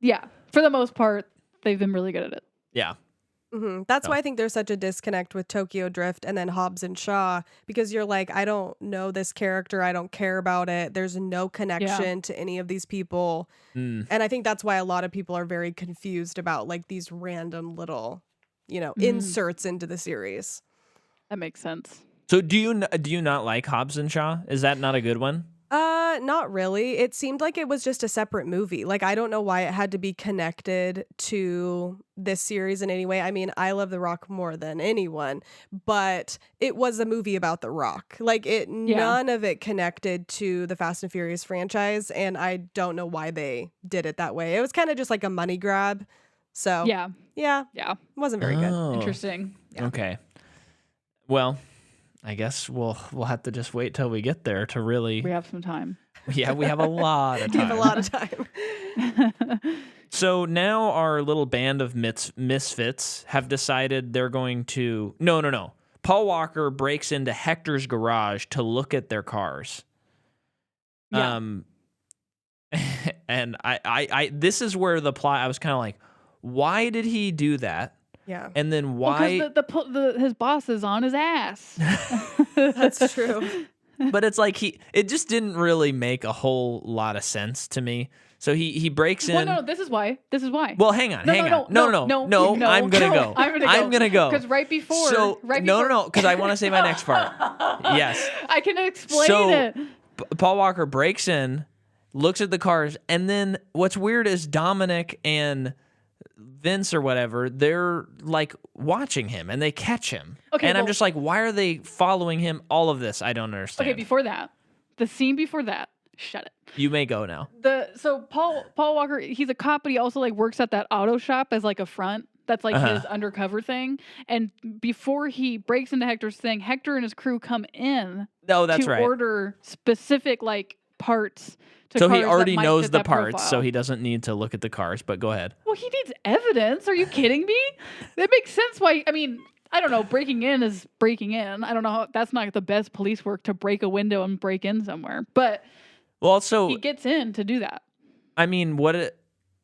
Speaker 1: yeah, for the most part, they've been really good at it.
Speaker 2: Yeah.
Speaker 3: That's why I think there's such a disconnect with Tokyo Drift and then Hobbs and Shaw, because you're like, I don't know this character. I don't care about it. There's no connection to any of these people. And I think that's why a lot of people are very confused about like these random little, you know, inserts into the series.
Speaker 1: That makes sense.
Speaker 2: So do you not like Hobbs and Shaw? Is that not a good one?
Speaker 3: Not really. It seemed like it was just a separate movie. Like, I don't know why it had to be connected to this series in any way. I mean, I love The Rock more than anyone, but it was a movie about The Rock. Like, none of it connected to the Fast and Furious franchise, and I don't know why they did it that way. It was kind of just like a money grab. So, yeah. It wasn't very good.
Speaker 1: Interesting.
Speaker 3: Yeah.
Speaker 2: Okay. Well, I guess we'll have to just wait till we get there to really.
Speaker 1: We have some time.
Speaker 2: Yeah, we have a lot of time.
Speaker 3: We have a lot of time.
Speaker 2: So now our little band of misfits have decided they're going to. No. Paul Walker breaks into Hector's garage to look at their cars.
Speaker 1: Yeah.
Speaker 2: And I this is where the plot. I was kind of like, why did he do that?
Speaker 3: Yeah.
Speaker 2: And then why?
Speaker 1: Because his boss is on his ass.
Speaker 3: That's true.
Speaker 2: But it's like it just didn't really make a whole lot of sense to me. So he breaks in.
Speaker 1: Well, no, this is why. Well,
Speaker 2: hang on. No, I'm gonna go. I'm gonna go.
Speaker 1: Because right before.
Speaker 2: No, because I want to say my next part. Yes.
Speaker 1: I can explain it.
Speaker 2: Paul Walker breaks in, looks at the cars, and then what's weird is Dominic and Vince or whatever, they're like watching him and they catch him. Okay, I'm just like, why are they following him? All of this, I don't understand.
Speaker 1: Okay, before that, the scene before that, shut it.
Speaker 2: You may go now.
Speaker 1: So Paul Walker, he's a cop, but he also like works at that auto shop as like a front That's like his undercover thing. And before he breaks into Hector's thing, Hector and his crew come in
Speaker 2: Oh, that's
Speaker 1: to
Speaker 2: right.
Speaker 1: order specific like parts to
Speaker 2: So
Speaker 1: cars
Speaker 2: he already
Speaker 1: that might
Speaker 2: knows
Speaker 1: fit
Speaker 2: the
Speaker 1: that
Speaker 2: parts,
Speaker 1: profile.
Speaker 2: so he doesn't need to look at the cars, but go ahead.
Speaker 1: Well, he needs evidence. Are you kidding me? That makes sense why, I mean, I don't know, breaking in is breaking in. I don't know how, that's not the best police work to break a window and break in somewhere. But
Speaker 2: Well, also,
Speaker 1: he gets in to do that.
Speaker 2: I mean,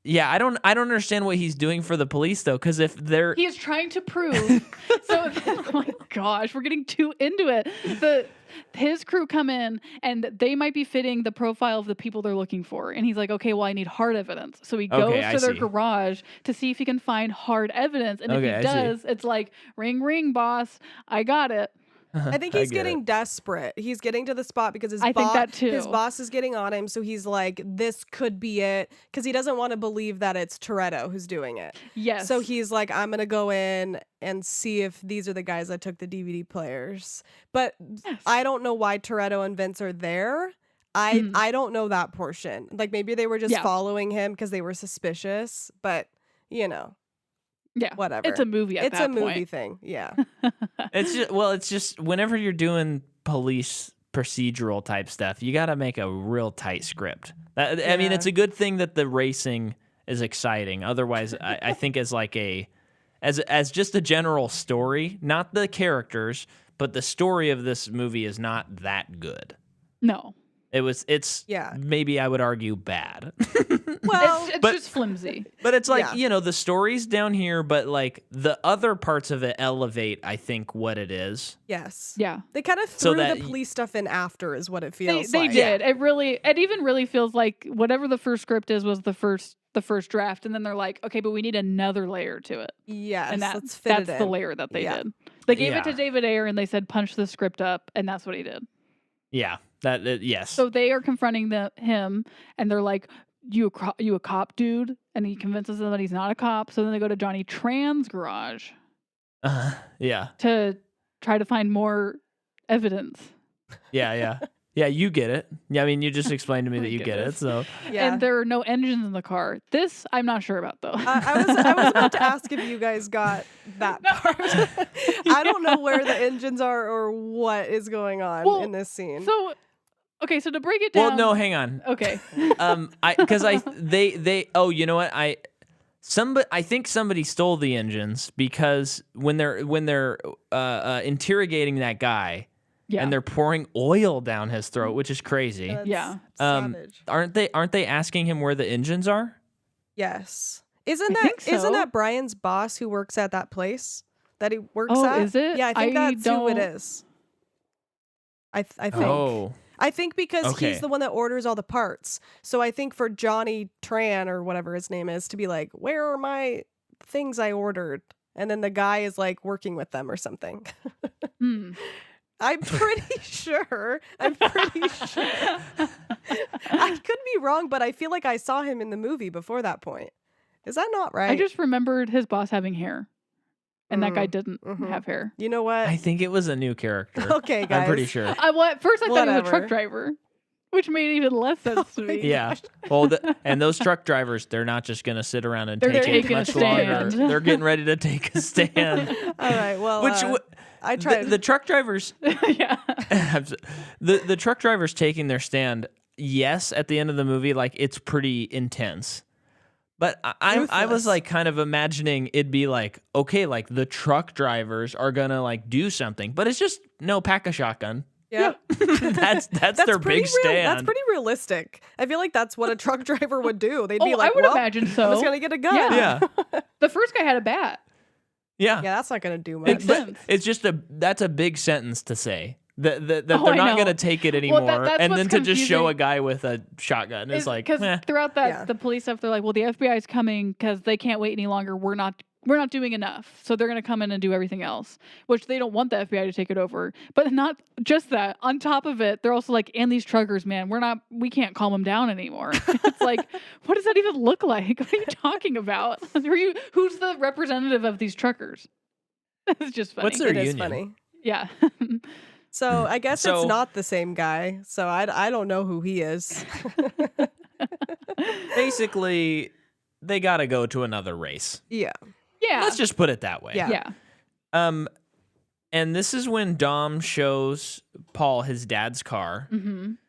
Speaker 2: yeah, I don't understand what he's doing for the police though, because if they're
Speaker 1: He is trying to prove. So, oh my gosh, we're getting too into it. His crew come in and they might be fitting the profile of the people they're looking for. And he's like, okay, well, I need hard evidence. So he goes
Speaker 2: Okay, I
Speaker 1: to their
Speaker 2: see.
Speaker 1: garage to see if he can find hard evidence. And
Speaker 2: Okay,
Speaker 1: if
Speaker 2: I
Speaker 1: he
Speaker 2: see.
Speaker 1: does, it's like, ring, ring, boss. I got it.
Speaker 3: I think
Speaker 2: I
Speaker 3: he's
Speaker 2: get
Speaker 3: getting
Speaker 2: it.
Speaker 3: desperate. He's getting to the spot because
Speaker 1: I think that too.
Speaker 3: his boss is getting on him. So he's like, this could be it. Because he doesn't want to believe that it's Toretto who's doing it.
Speaker 1: Yes.
Speaker 3: So he's like, I'm going to go in and see if these are the guys that took the DVD players. But
Speaker 1: Yes.
Speaker 3: I don't know why Toretto and Vince are there. I don't know that portion. Like maybe they were just following him because they were suspicious. But, you know.
Speaker 1: Yeah,
Speaker 3: whatever.
Speaker 1: It's a movie at
Speaker 3: It's
Speaker 1: that
Speaker 3: a movie
Speaker 1: point.
Speaker 3: thing. Yeah.
Speaker 2: it's just whenever you're doing police procedural type stuff, you got to make a real tight script. I mean,
Speaker 3: Yeah.
Speaker 2: it's a good thing that the racing is exciting. Otherwise, I think as like as just a general story, not the characters, but the story of this movie is not that good.
Speaker 1: No.
Speaker 2: It's
Speaker 3: Yeah.
Speaker 2: maybe I would argue bad.
Speaker 3: Well,
Speaker 1: It's
Speaker 2: but-
Speaker 1: just flimsy.
Speaker 2: But it's like,
Speaker 3: Yeah.
Speaker 2: you know, the story's down here, but like the other parts of it elevate, I think, what it is.
Speaker 3: yes.
Speaker 1: Yeah.
Speaker 3: They kind of
Speaker 2: So
Speaker 3: threw
Speaker 2: that
Speaker 3: the police stuff in after is what it
Speaker 1: They
Speaker 3: feels like.
Speaker 1: did. It even really feels like whatever the first script is was the first draft, and then they're like, okay, but we need another layer to it.
Speaker 3: Yes,
Speaker 1: And
Speaker 3: let's fit
Speaker 1: that's
Speaker 3: it
Speaker 1: the
Speaker 3: in.
Speaker 1: layer that they
Speaker 3: Yeah.
Speaker 1: did. They gave
Speaker 2: Yeah.
Speaker 1: it to David Ayer and they said punch the script up, and that's what he did.
Speaker 2: Yeah, yes.
Speaker 1: So they are confronting him, and they're like, you a cop, dude? And he convinces them that he's not a cop. So then they go to Johnny Tran's garage
Speaker 2: Yeah,
Speaker 1: to try to find more evidence.
Speaker 2: yeah. You get it. Yeah, I mean, you just explained to me that you get it.
Speaker 1: Goodness.
Speaker 2: So
Speaker 3: Yeah.
Speaker 1: And there are no engines in the car. This I'm not sure about though.
Speaker 3: I was about to ask if you guys got that part. I don't know where the engines are or what is going on
Speaker 1: Well,
Speaker 3: in this scene.
Speaker 1: So, okay, so to break it down.
Speaker 2: well, no, hang on.
Speaker 1: Okay.
Speaker 2: You know what? I think somebody stole the engines because when they're interrogating that guy
Speaker 1: Yeah.
Speaker 2: and they're pouring oil down his throat, which is crazy.
Speaker 3: That's
Speaker 1: Yeah.
Speaker 3: savage.
Speaker 2: Aren't they asking him where the engines are?
Speaker 3: Yes. Isn't
Speaker 1: I think so.
Speaker 3: isn't that Brian's boss who works at that place that he works
Speaker 1: Oh,
Speaker 3: at?
Speaker 1: is it?
Speaker 3: Yeah, I think
Speaker 1: I
Speaker 3: that's who it
Speaker 1: don't-
Speaker 3: is. I think.
Speaker 2: Oh,
Speaker 3: I think because
Speaker 2: Okay.
Speaker 3: he's the one that orders all the parts. So I think for Johnny Tran or whatever his name is to be like, where are my things I ordered? And then the guy is like working with them or something.
Speaker 1: Hmm.
Speaker 3: I'm pretty sure. I could be wrong, but I feel like I saw him in the movie before that point. Is that not right?
Speaker 1: I just remembered his boss having hair, and that guy didn't
Speaker 3: mhm.
Speaker 1: have hair.
Speaker 3: You know what?
Speaker 2: I think it was a new character.
Speaker 3: Okay, guys.
Speaker 2: I'm pretty sure.
Speaker 1: At first I thought he was a
Speaker 3: Whatever.
Speaker 1: truck driver, which made even less sense to
Speaker 3: my
Speaker 1: me.
Speaker 2: Yeah. Well, and those truck drivers, they're not just going to sit around and
Speaker 1: They're
Speaker 2: take it
Speaker 1: taking a
Speaker 2: much longer.
Speaker 1: stand.
Speaker 2: They're getting ready to take a stand.
Speaker 3: All right. Well,
Speaker 2: Which
Speaker 3: I tried.
Speaker 2: the truck drivers,
Speaker 1: Yeah.
Speaker 2: the truck drivers taking their stand. Yes, at the end of the movie, like it's pretty intense. But I was
Speaker 3: Ruthless.
Speaker 2: like kind of imagining it'd be like, okay, like the truck drivers are gonna like do something, but it's just no, pack a shotgun.
Speaker 3: yeah.
Speaker 2: That's their
Speaker 3: pretty
Speaker 2: big stand.
Speaker 3: That's pretty realistic. I feel like that's what a truck driver would do. They'd be
Speaker 1: Oh,
Speaker 3: like,
Speaker 1: I would
Speaker 3: well,
Speaker 1: imagine
Speaker 3: I'm
Speaker 1: so.
Speaker 3: just gonna get a gun.
Speaker 1: Yeah.
Speaker 2: Yeah.
Speaker 1: The first guy had a bat.
Speaker 2: Yeah.
Speaker 3: Yeah, that's not gonna do much.
Speaker 1: Makes sense.
Speaker 2: It's just that's a big sentence to say. That
Speaker 1: Oh,
Speaker 2: they're
Speaker 1: I
Speaker 2: not
Speaker 1: know.
Speaker 2: going to take it anymore,
Speaker 1: that's
Speaker 2: and
Speaker 1: what's
Speaker 2: then to just show
Speaker 1: confusing.
Speaker 2: a guy with a shotgun is like,
Speaker 1: because
Speaker 2: meh.
Speaker 1: throughout that
Speaker 3: Yeah.
Speaker 1: the police stuff, they're like, well, the FBI is coming because they can't wait any longer. We're not doing enough, so they're going to come in and do everything else, which they don't want the FBI to take it over. But not just that. On top of it, they're also like, and these truckers, man, we can't calm them down anymore. It's like, what does that even look like? What are you talking about? Who's the representative of these truckers? It's just funny.
Speaker 2: What's their
Speaker 3: It is
Speaker 2: union?
Speaker 3: funny.
Speaker 1: Yeah.
Speaker 3: So I guess
Speaker 2: So-
Speaker 3: it's not the same guy. So I don't know who he is.
Speaker 2: Basically, they got to go to another race.
Speaker 3: Yeah.
Speaker 1: Yeah.
Speaker 2: Let's just put it that way.
Speaker 3: Yeah.
Speaker 1: Yeah.
Speaker 2: And this is when Dom shows Paul his dad's car,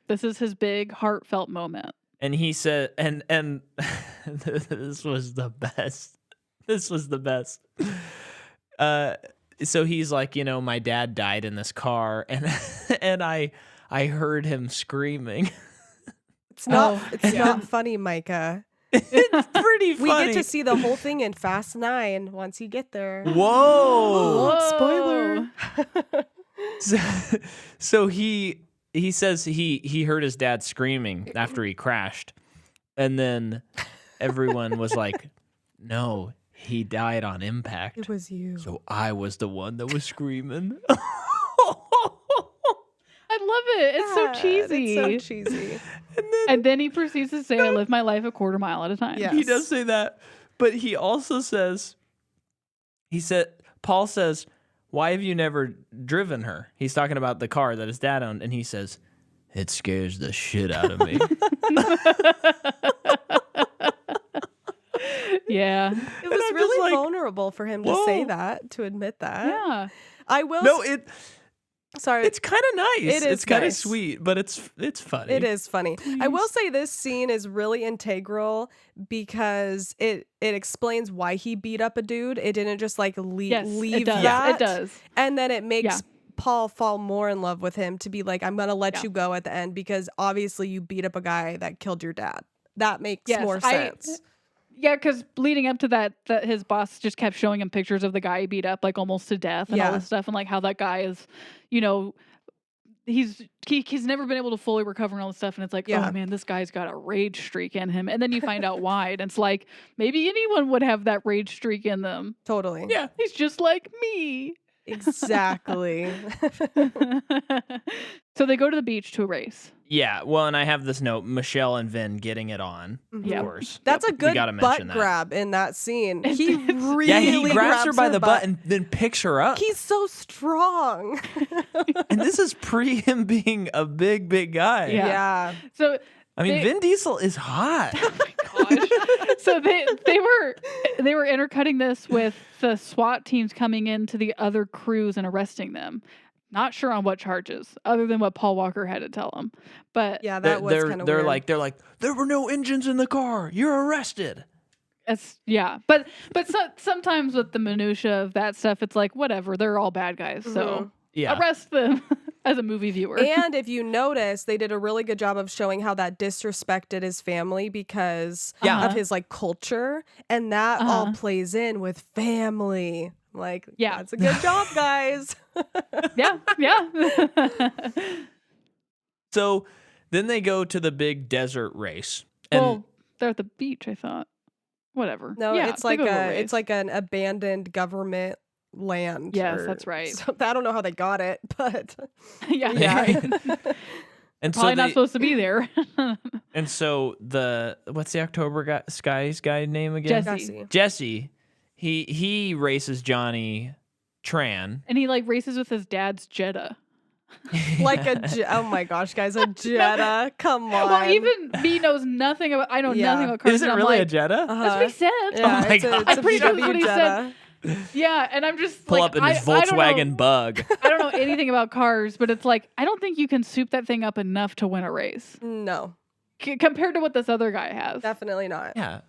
Speaker 1: This is his big heartfelt moment.
Speaker 2: and he said, and this was the best. This was the best. So he's like, my dad died in this car, and I heard him screaming.
Speaker 3: It's not funny, Micah.
Speaker 2: It's pretty funny.
Speaker 3: We get to see the whole thing in Fast 9 once you get there.
Speaker 2: Whoa!
Speaker 3: Spoiler.
Speaker 2: So he says he heard his dad screaming after he crashed, and then everyone was like, "No, he died on impact."
Speaker 3: It was you.
Speaker 2: So I was the one that was screaming.
Speaker 1: I love it. It's so cheesy.
Speaker 3: It's so cheesy.
Speaker 1: And then he proceeds to say, I live my life a quarter mile at a time.
Speaker 3: Yeah.
Speaker 2: He does say that, but he also says, Paul says, "Why have you never driven her?" He's talking about the car that his dad owned, and he says, "It scares the shit out of me."
Speaker 1: Yeah.
Speaker 3: It was
Speaker 2: I'm
Speaker 3: really
Speaker 2: just like,
Speaker 3: vulnerable for him to say that, to admit that.
Speaker 1: Yeah.
Speaker 3: I will.
Speaker 2: No,
Speaker 3: Sorry.
Speaker 2: it's kind of nice.
Speaker 3: It is
Speaker 2: It's kind of
Speaker 3: nice.
Speaker 2: sweet, but it's funny.
Speaker 3: It is funny. I will say this scene is really integral because it explains why he beat up a dude. It didn't just like leave
Speaker 1: Yes, it does.
Speaker 3: that.
Speaker 1: It does.
Speaker 3: And then it makes
Speaker 1: Yeah.
Speaker 3: Paul fall more in love with him to be like, I'm going to let
Speaker 1: Yeah.
Speaker 3: you go at the end because obviously you beat up a guy that killed your dad. That makes
Speaker 1: Yes,
Speaker 3: more sense.
Speaker 1: Yeah, because leading up to that his boss just kept showing him pictures of the guy he beat up, like almost to death and all
Speaker 3: Yeah.
Speaker 1: this stuff, and like how that guy is, he's never been able to fully recover and all this stuff, and it's like,
Speaker 3: Yeah.
Speaker 1: oh man, this guy's got a rage streak in him, and then you find out why, and it's like maybe anyone would have that rage streak in them.
Speaker 3: Totally.
Speaker 2: Yeah.
Speaker 1: He's just like me.
Speaker 3: Exactly.
Speaker 1: So they go to the beach to race.
Speaker 2: Yeah, well, and I have this note: Michelle and Vin getting it on,
Speaker 1: Yeah.
Speaker 2: of course.
Speaker 3: That's a
Speaker 2: We
Speaker 3: good
Speaker 2: gotta
Speaker 3: butt
Speaker 2: mention that.
Speaker 3: grab in that scene.
Speaker 1: It
Speaker 3: He
Speaker 1: is.
Speaker 3: really
Speaker 2: Yeah, he grabs her by the butt
Speaker 3: butt.
Speaker 2: and then picks her up.
Speaker 3: He's so strong.
Speaker 2: And this is pre him being a big guy.
Speaker 1: Yeah.
Speaker 3: Yeah.
Speaker 1: So
Speaker 2: I mean,
Speaker 1: They-
Speaker 2: Vin Diesel is hot.
Speaker 1: gosh. So they were intercutting this with the SWAT teams coming into the other crews and arresting them. Not sure on what charges, other than what Paul Walker had to tell them. But
Speaker 3: Yeah, that was kind of
Speaker 2: they're
Speaker 3: weird.
Speaker 2: like there were no engines in the car. You're arrested.
Speaker 1: but sometimes with the minutia of that stuff, it's like whatever. They're all bad guys, so
Speaker 2: Yeah.
Speaker 1: arrest them as a movie viewer.
Speaker 3: And if you notice, they did a really good job of showing how that disrespected his family because
Speaker 2: Yeah.
Speaker 3: of his like culture, and that all plays in with family. Like,
Speaker 1: Yeah.
Speaker 3: that's a good job, guys.
Speaker 1: yeah.
Speaker 2: So then they go to the big desert race. And
Speaker 1: Well, they're at the beach. I thought. Whatever.
Speaker 3: No,
Speaker 1: Yeah,
Speaker 3: it's
Speaker 1: they
Speaker 3: like
Speaker 1: go to a
Speaker 3: it's
Speaker 1: race.
Speaker 3: like an abandoned government land.
Speaker 1: Yes, that's right.
Speaker 3: So, I don't know how they got it, but
Speaker 1: yeah.
Speaker 3: yeah.
Speaker 2: and
Speaker 1: Probably
Speaker 2: so
Speaker 1: not supposed to be there.
Speaker 2: and so what's the October Skies guy name again?
Speaker 1: Jesse.
Speaker 2: Jesse. He races Johnny Tran.
Speaker 1: And he like races with his dad's Jetta.
Speaker 3: Like oh my gosh, guys, a Jetta. Come on.
Speaker 1: Well, even B knows nothing about. I know
Speaker 3: Yeah.
Speaker 1: nothing about cars.
Speaker 2: Is it
Speaker 1: and I'm
Speaker 2: really a
Speaker 1: like,
Speaker 2: Jetta?
Speaker 3: Uh-huh.
Speaker 1: That's what he said.
Speaker 3: Yeah,
Speaker 2: Oh my
Speaker 3: it's
Speaker 2: God.
Speaker 3: a
Speaker 1: I'm pretty sure that's
Speaker 3: VW
Speaker 1: what he
Speaker 3: Jetta.
Speaker 1: Yeah, and I'm just
Speaker 2: Pull
Speaker 1: like,
Speaker 2: up in his
Speaker 1: I don't know-
Speaker 2: Volkswagen Bug.
Speaker 1: I don't know anything about cars, but it's like I don't think you can soup that thing up enough to win a race
Speaker 3: No,
Speaker 1: compared to what this other guy has.
Speaker 3: definitely not.
Speaker 2: Yeah.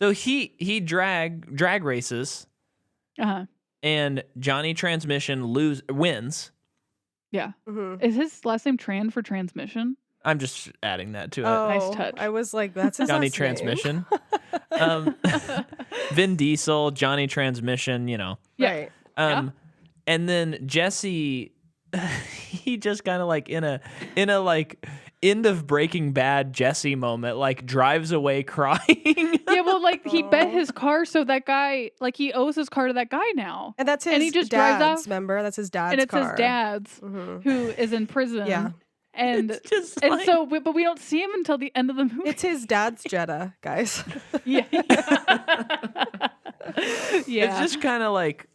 Speaker 2: So he drag races,
Speaker 1: Uh-huh.
Speaker 2: and Johnny Transmission wins.
Speaker 1: Yeah.
Speaker 3: Mhm.
Speaker 1: Is his last name Tran for transmission?
Speaker 2: I'm just adding that to it.
Speaker 3: Oh,
Speaker 1: Nice touch.
Speaker 3: I was like, that's his
Speaker 2: Johnny
Speaker 3: last name.
Speaker 2: Transmission. Vin Diesel, Johnny Transmission,
Speaker 1: Yeah.
Speaker 3: Right.
Speaker 2: And then Jesse, he just kind of like in a like end of Breaking Bad Jesse moment, like drives away crying.
Speaker 1: Yeah, well, like he bet his car, so that guy, like he owes his car to that guy now.
Speaker 3: And that's his
Speaker 1: And he just drives
Speaker 3: dad's,
Speaker 1: off,
Speaker 3: remember? That's his dad's
Speaker 1: and it's
Speaker 3: car.
Speaker 1: his dad's
Speaker 3: Mhm.
Speaker 1: who is in prison.
Speaker 3: Yeah.
Speaker 1: And
Speaker 2: It's just
Speaker 1: and
Speaker 2: like-
Speaker 1: so, but we don't see him until the end of the movie.
Speaker 3: It's his dad's Jetta, guys.
Speaker 1: yeah.
Speaker 2: It's just kind of like,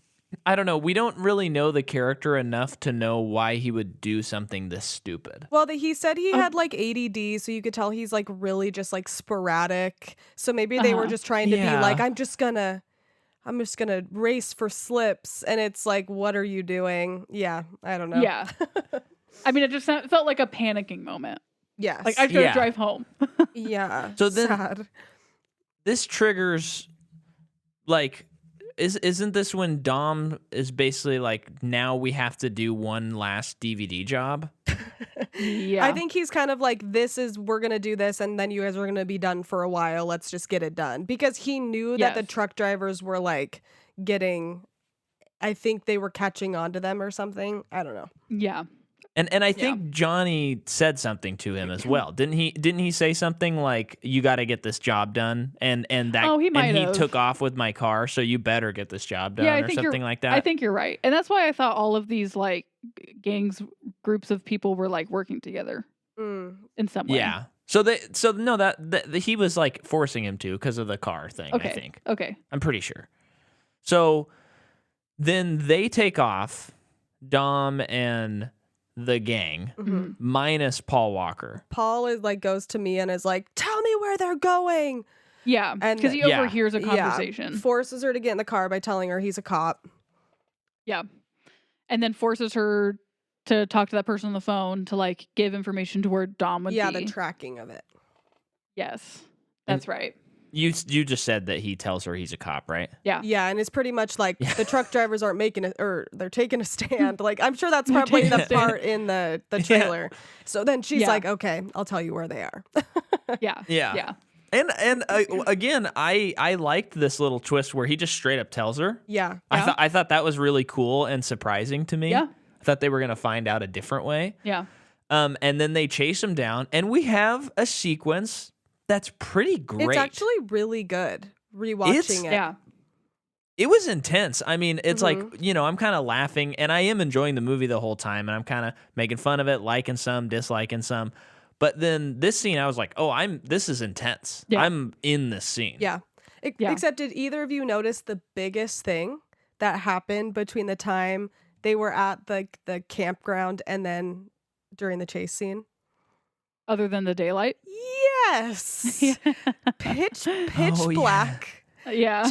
Speaker 2: I don't know. We don't really know the character enough to know why he would do something this stupid.
Speaker 3: Well, he said he had like ADD, so you could tell he's like really just like sporadic. So maybe they were just trying to be
Speaker 2: Yeah.
Speaker 3: like, I'm just gonna race for slips, and it's like, what are you doing? Yeah, I don't know.
Speaker 1: Yeah. I mean, it just felt like a panicking moment.
Speaker 3: Yes.
Speaker 1: Like, I gotta drive home.
Speaker 3: Yeah.
Speaker 2: So then
Speaker 3: sad.
Speaker 2: this triggers, like, isn't this when Dom is basically like, now we have to do one last DVD job?
Speaker 1: Yeah.
Speaker 3: I think he's kind of like, we're gonna do this, and then you guys are gonna be done for a while. Let's just get it done, because he knew that the
Speaker 1: Yes.
Speaker 3: truck drivers were like getting. I think they were catching on to them or something. I don't know.
Speaker 1: Yeah.
Speaker 2: And I think Johnny said something to him as well. Didn't he say something like, you got to get this job done, and
Speaker 1: he might have.
Speaker 2: took off with my car, so you better get this job done,
Speaker 1: Yeah, I
Speaker 2: or
Speaker 1: think
Speaker 2: something like that?
Speaker 1: I think you're right. And that's why I thought all of these like groups of people were like working together in some way.
Speaker 2: Yeah. No, that he was like forcing him to, because of the car thing,
Speaker 1: Okay.
Speaker 2: I think.
Speaker 1: Okay.
Speaker 2: I'm pretty sure. So then they take off, Dom and the gang, minus Paul Walker.
Speaker 3: Paul is like, goes to Mia and is like, tell me where they're going.
Speaker 1: Yeah.
Speaker 3: And
Speaker 1: Because he
Speaker 2: Yeah.
Speaker 1: overhears a conversation.
Speaker 3: Forces her to get in the car by telling her he's a cop.
Speaker 1: Yeah. And then forces her to talk to that person on the phone to like give information to where Dom would be.
Speaker 3: Yeah, the tracking of it.
Speaker 1: Yes. That's right.
Speaker 2: You just said that he tells her he's a cop, right?
Speaker 1: Yeah.
Speaker 3: Yeah, and it's pretty much like the truck drivers aren't making it, or they're taking a stand. Like, I'm sure that's probably the part in the trailer. So then she's like, okay, I'll tell you where they are.
Speaker 1: Yeah.
Speaker 2: Yeah.
Speaker 1: Yeah.
Speaker 2: And again, I liked this little twist where he just straight up tells her.
Speaker 3: Yeah.
Speaker 2: I thought that was really cool and surprising to me.
Speaker 1: Yeah.
Speaker 2: I thought they were gonna find out a different way.
Speaker 1: Yeah.
Speaker 2: And then they chase him down, and we have a sequence that's pretty great.
Speaker 3: It's actually really good rewatching it.
Speaker 1: Yeah.
Speaker 2: It was intense. I mean, it's like, I'm kind of laughing, and I am enjoying the movie the whole time, and I'm kind of making fun of it, liking some, disliking some. But then this scene, I was like, this is intense.
Speaker 1: Yeah.
Speaker 2: I'm in this scene.
Speaker 3: Yeah. Except, did either of you notice the biggest thing that happened between the time they were at the campground and then during the chase scene?
Speaker 1: Other than the daylight.
Speaker 3: Yes. Pitch black.
Speaker 1: Yeah.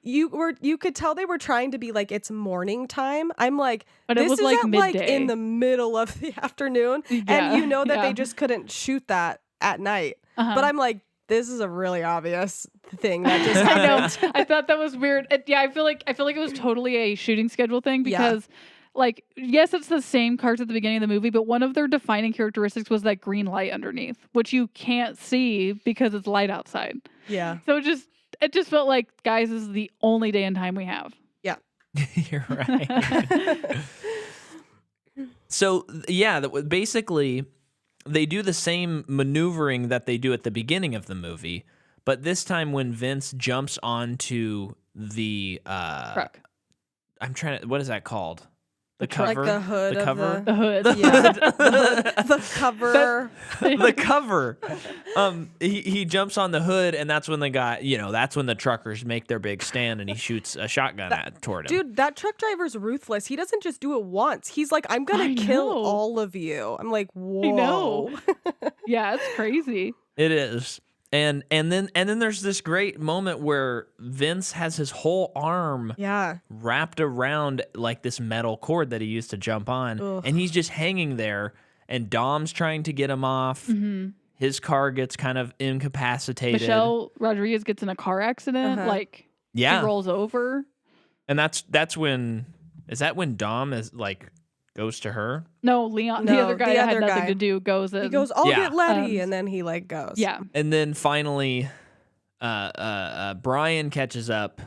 Speaker 3: You could tell they were trying to be like, it's morning time. I'm like,
Speaker 1: But it
Speaker 3: this
Speaker 1: was
Speaker 3: is
Speaker 1: like
Speaker 3: at
Speaker 1: midday.
Speaker 3: like in the middle of the afternoon.
Speaker 1: Yeah,
Speaker 3: And you know that
Speaker 1: yeah.
Speaker 3: they just couldn't shoot that at night.
Speaker 1: Uh-huh.
Speaker 3: But I'm like, this is a really obvious thing that just
Speaker 1: I know.
Speaker 3: happened.
Speaker 1: I thought that was weird. Yeah, I feel like it was totally a shooting schedule thing because like, yes, it's the same cars at the beginning of the movie, but one of their defining characteristics was that green light underneath, which you can't see because it's light outside.
Speaker 3: Yeah.
Speaker 1: So it just felt like, guys, this is the only day and time we have.
Speaker 3: Yeah.
Speaker 2: You're right. So, yeah, basically, they do the same maneuvering that they do at the beginning of the movie, but this time when Vince jumps onto the
Speaker 1: Truck.
Speaker 2: what is that called? The
Speaker 3: truck.
Speaker 2: cover?
Speaker 3: Like the hood
Speaker 2: The
Speaker 3: of
Speaker 2: cover?
Speaker 1: The hood.
Speaker 3: Yeah. the cover.
Speaker 2: The cover. He jumps on the hood, and that's when that's when the truckers make their big stand, and he shoots a shotgun toward him.
Speaker 3: Dude, that truck driver's ruthless. He doesn't just do it once. He's like, I'm
Speaker 1: I
Speaker 3: going to kill
Speaker 1: know.
Speaker 3: all of you. I'm like, whoa.
Speaker 1: I know. Yeah, it's crazy.
Speaker 2: It is. And then there's this great moment where Vince has his whole arm
Speaker 3: Yeah.
Speaker 2: wrapped around like this metal cord that he used to jump on, and he's just hanging there, and Dom's trying to get him off.
Speaker 1: Mm-hmm.
Speaker 2: His car gets kind of incapacitated.
Speaker 1: Michelle Rodriguez gets in a car accident.
Speaker 3: Uh-huh.
Speaker 1: Like,
Speaker 2: Yeah.
Speaker 1: she rolls over.
Speaker 2: And that's when Dom is like goes to her?
Speaker 1: No, Leon,
Speaker 3: No,
Speaker 1: the other guy
Speaker 3: the
Speaker 1: that
Speaker 3: other
Speaker 1: had nothing
Speaker 3: guy.
Speaker 1: to do, goes in.
Speaker 3: He goes, I'll
Speaker 2: Yeah.
Speaker 3: get Letty.
Speaker 1: Um,
Speaker 3: And then he like goes.
Speaker 1: Yeah.
Speaker 2: And then finally Brian catches up,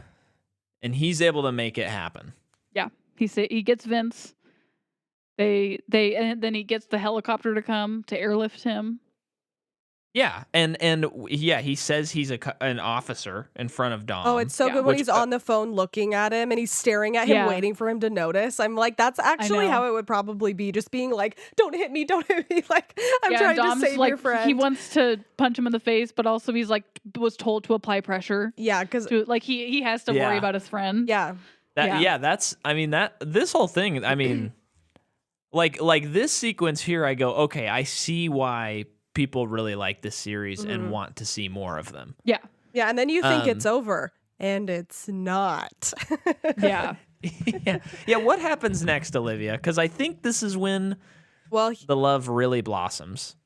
Speaker 2: and he's able to make it happen.
Speaker 1: Yeah. He gets Vince. And then he gets the helicopter to come to airlift him.
Speaker 2: Yeah, and yeah, he says he's an officer in front of Dom.
Speaker 3: Oh, it's so
Speaker 1: Yeah.
Speaker 3: good when
Speaker 2: Which,
Speaker 3: he's on the phone looking at him and he's staring at him,
Speaker 1: Yeah.
Speaker 3: waiting for him to notice. I'm like, that's actually
Speaker 1: know.
Speaker 3: how it would probably be, just being like, don't hit me. Like, I'm
Speaker 1: Yeah,
Speaker 3: trying
Speaker 1: Dom's
Speaker 3: to save
Speaker 1: like,
Speaker 3: your friend.
Speaker 1: he wants to punch him in the face, but also he's like was told to apply pressure.
Speaker 3: Yeah, because
Speaker 1: To like he has to
Speaker 2: Yeah.
Speaker 1: worry about his friend.
Speaker 3: yeah,
Speaker 2: That's this whole thing. I mean, like this sequence here, I go, okay, I see why people really like this series and want to see more of them.
Speaker 1: Yeah.
Speaker 3: yeah, and then you think
Speaker 2: Um,
Speaker 3: it's over. And it's not.
Speaker 1: Yeah.
Speaker 2: Yeah. What happens next, Olivia? Because I think this is when
Speaker 3: Well,
Speaker 2: the love really blossoms.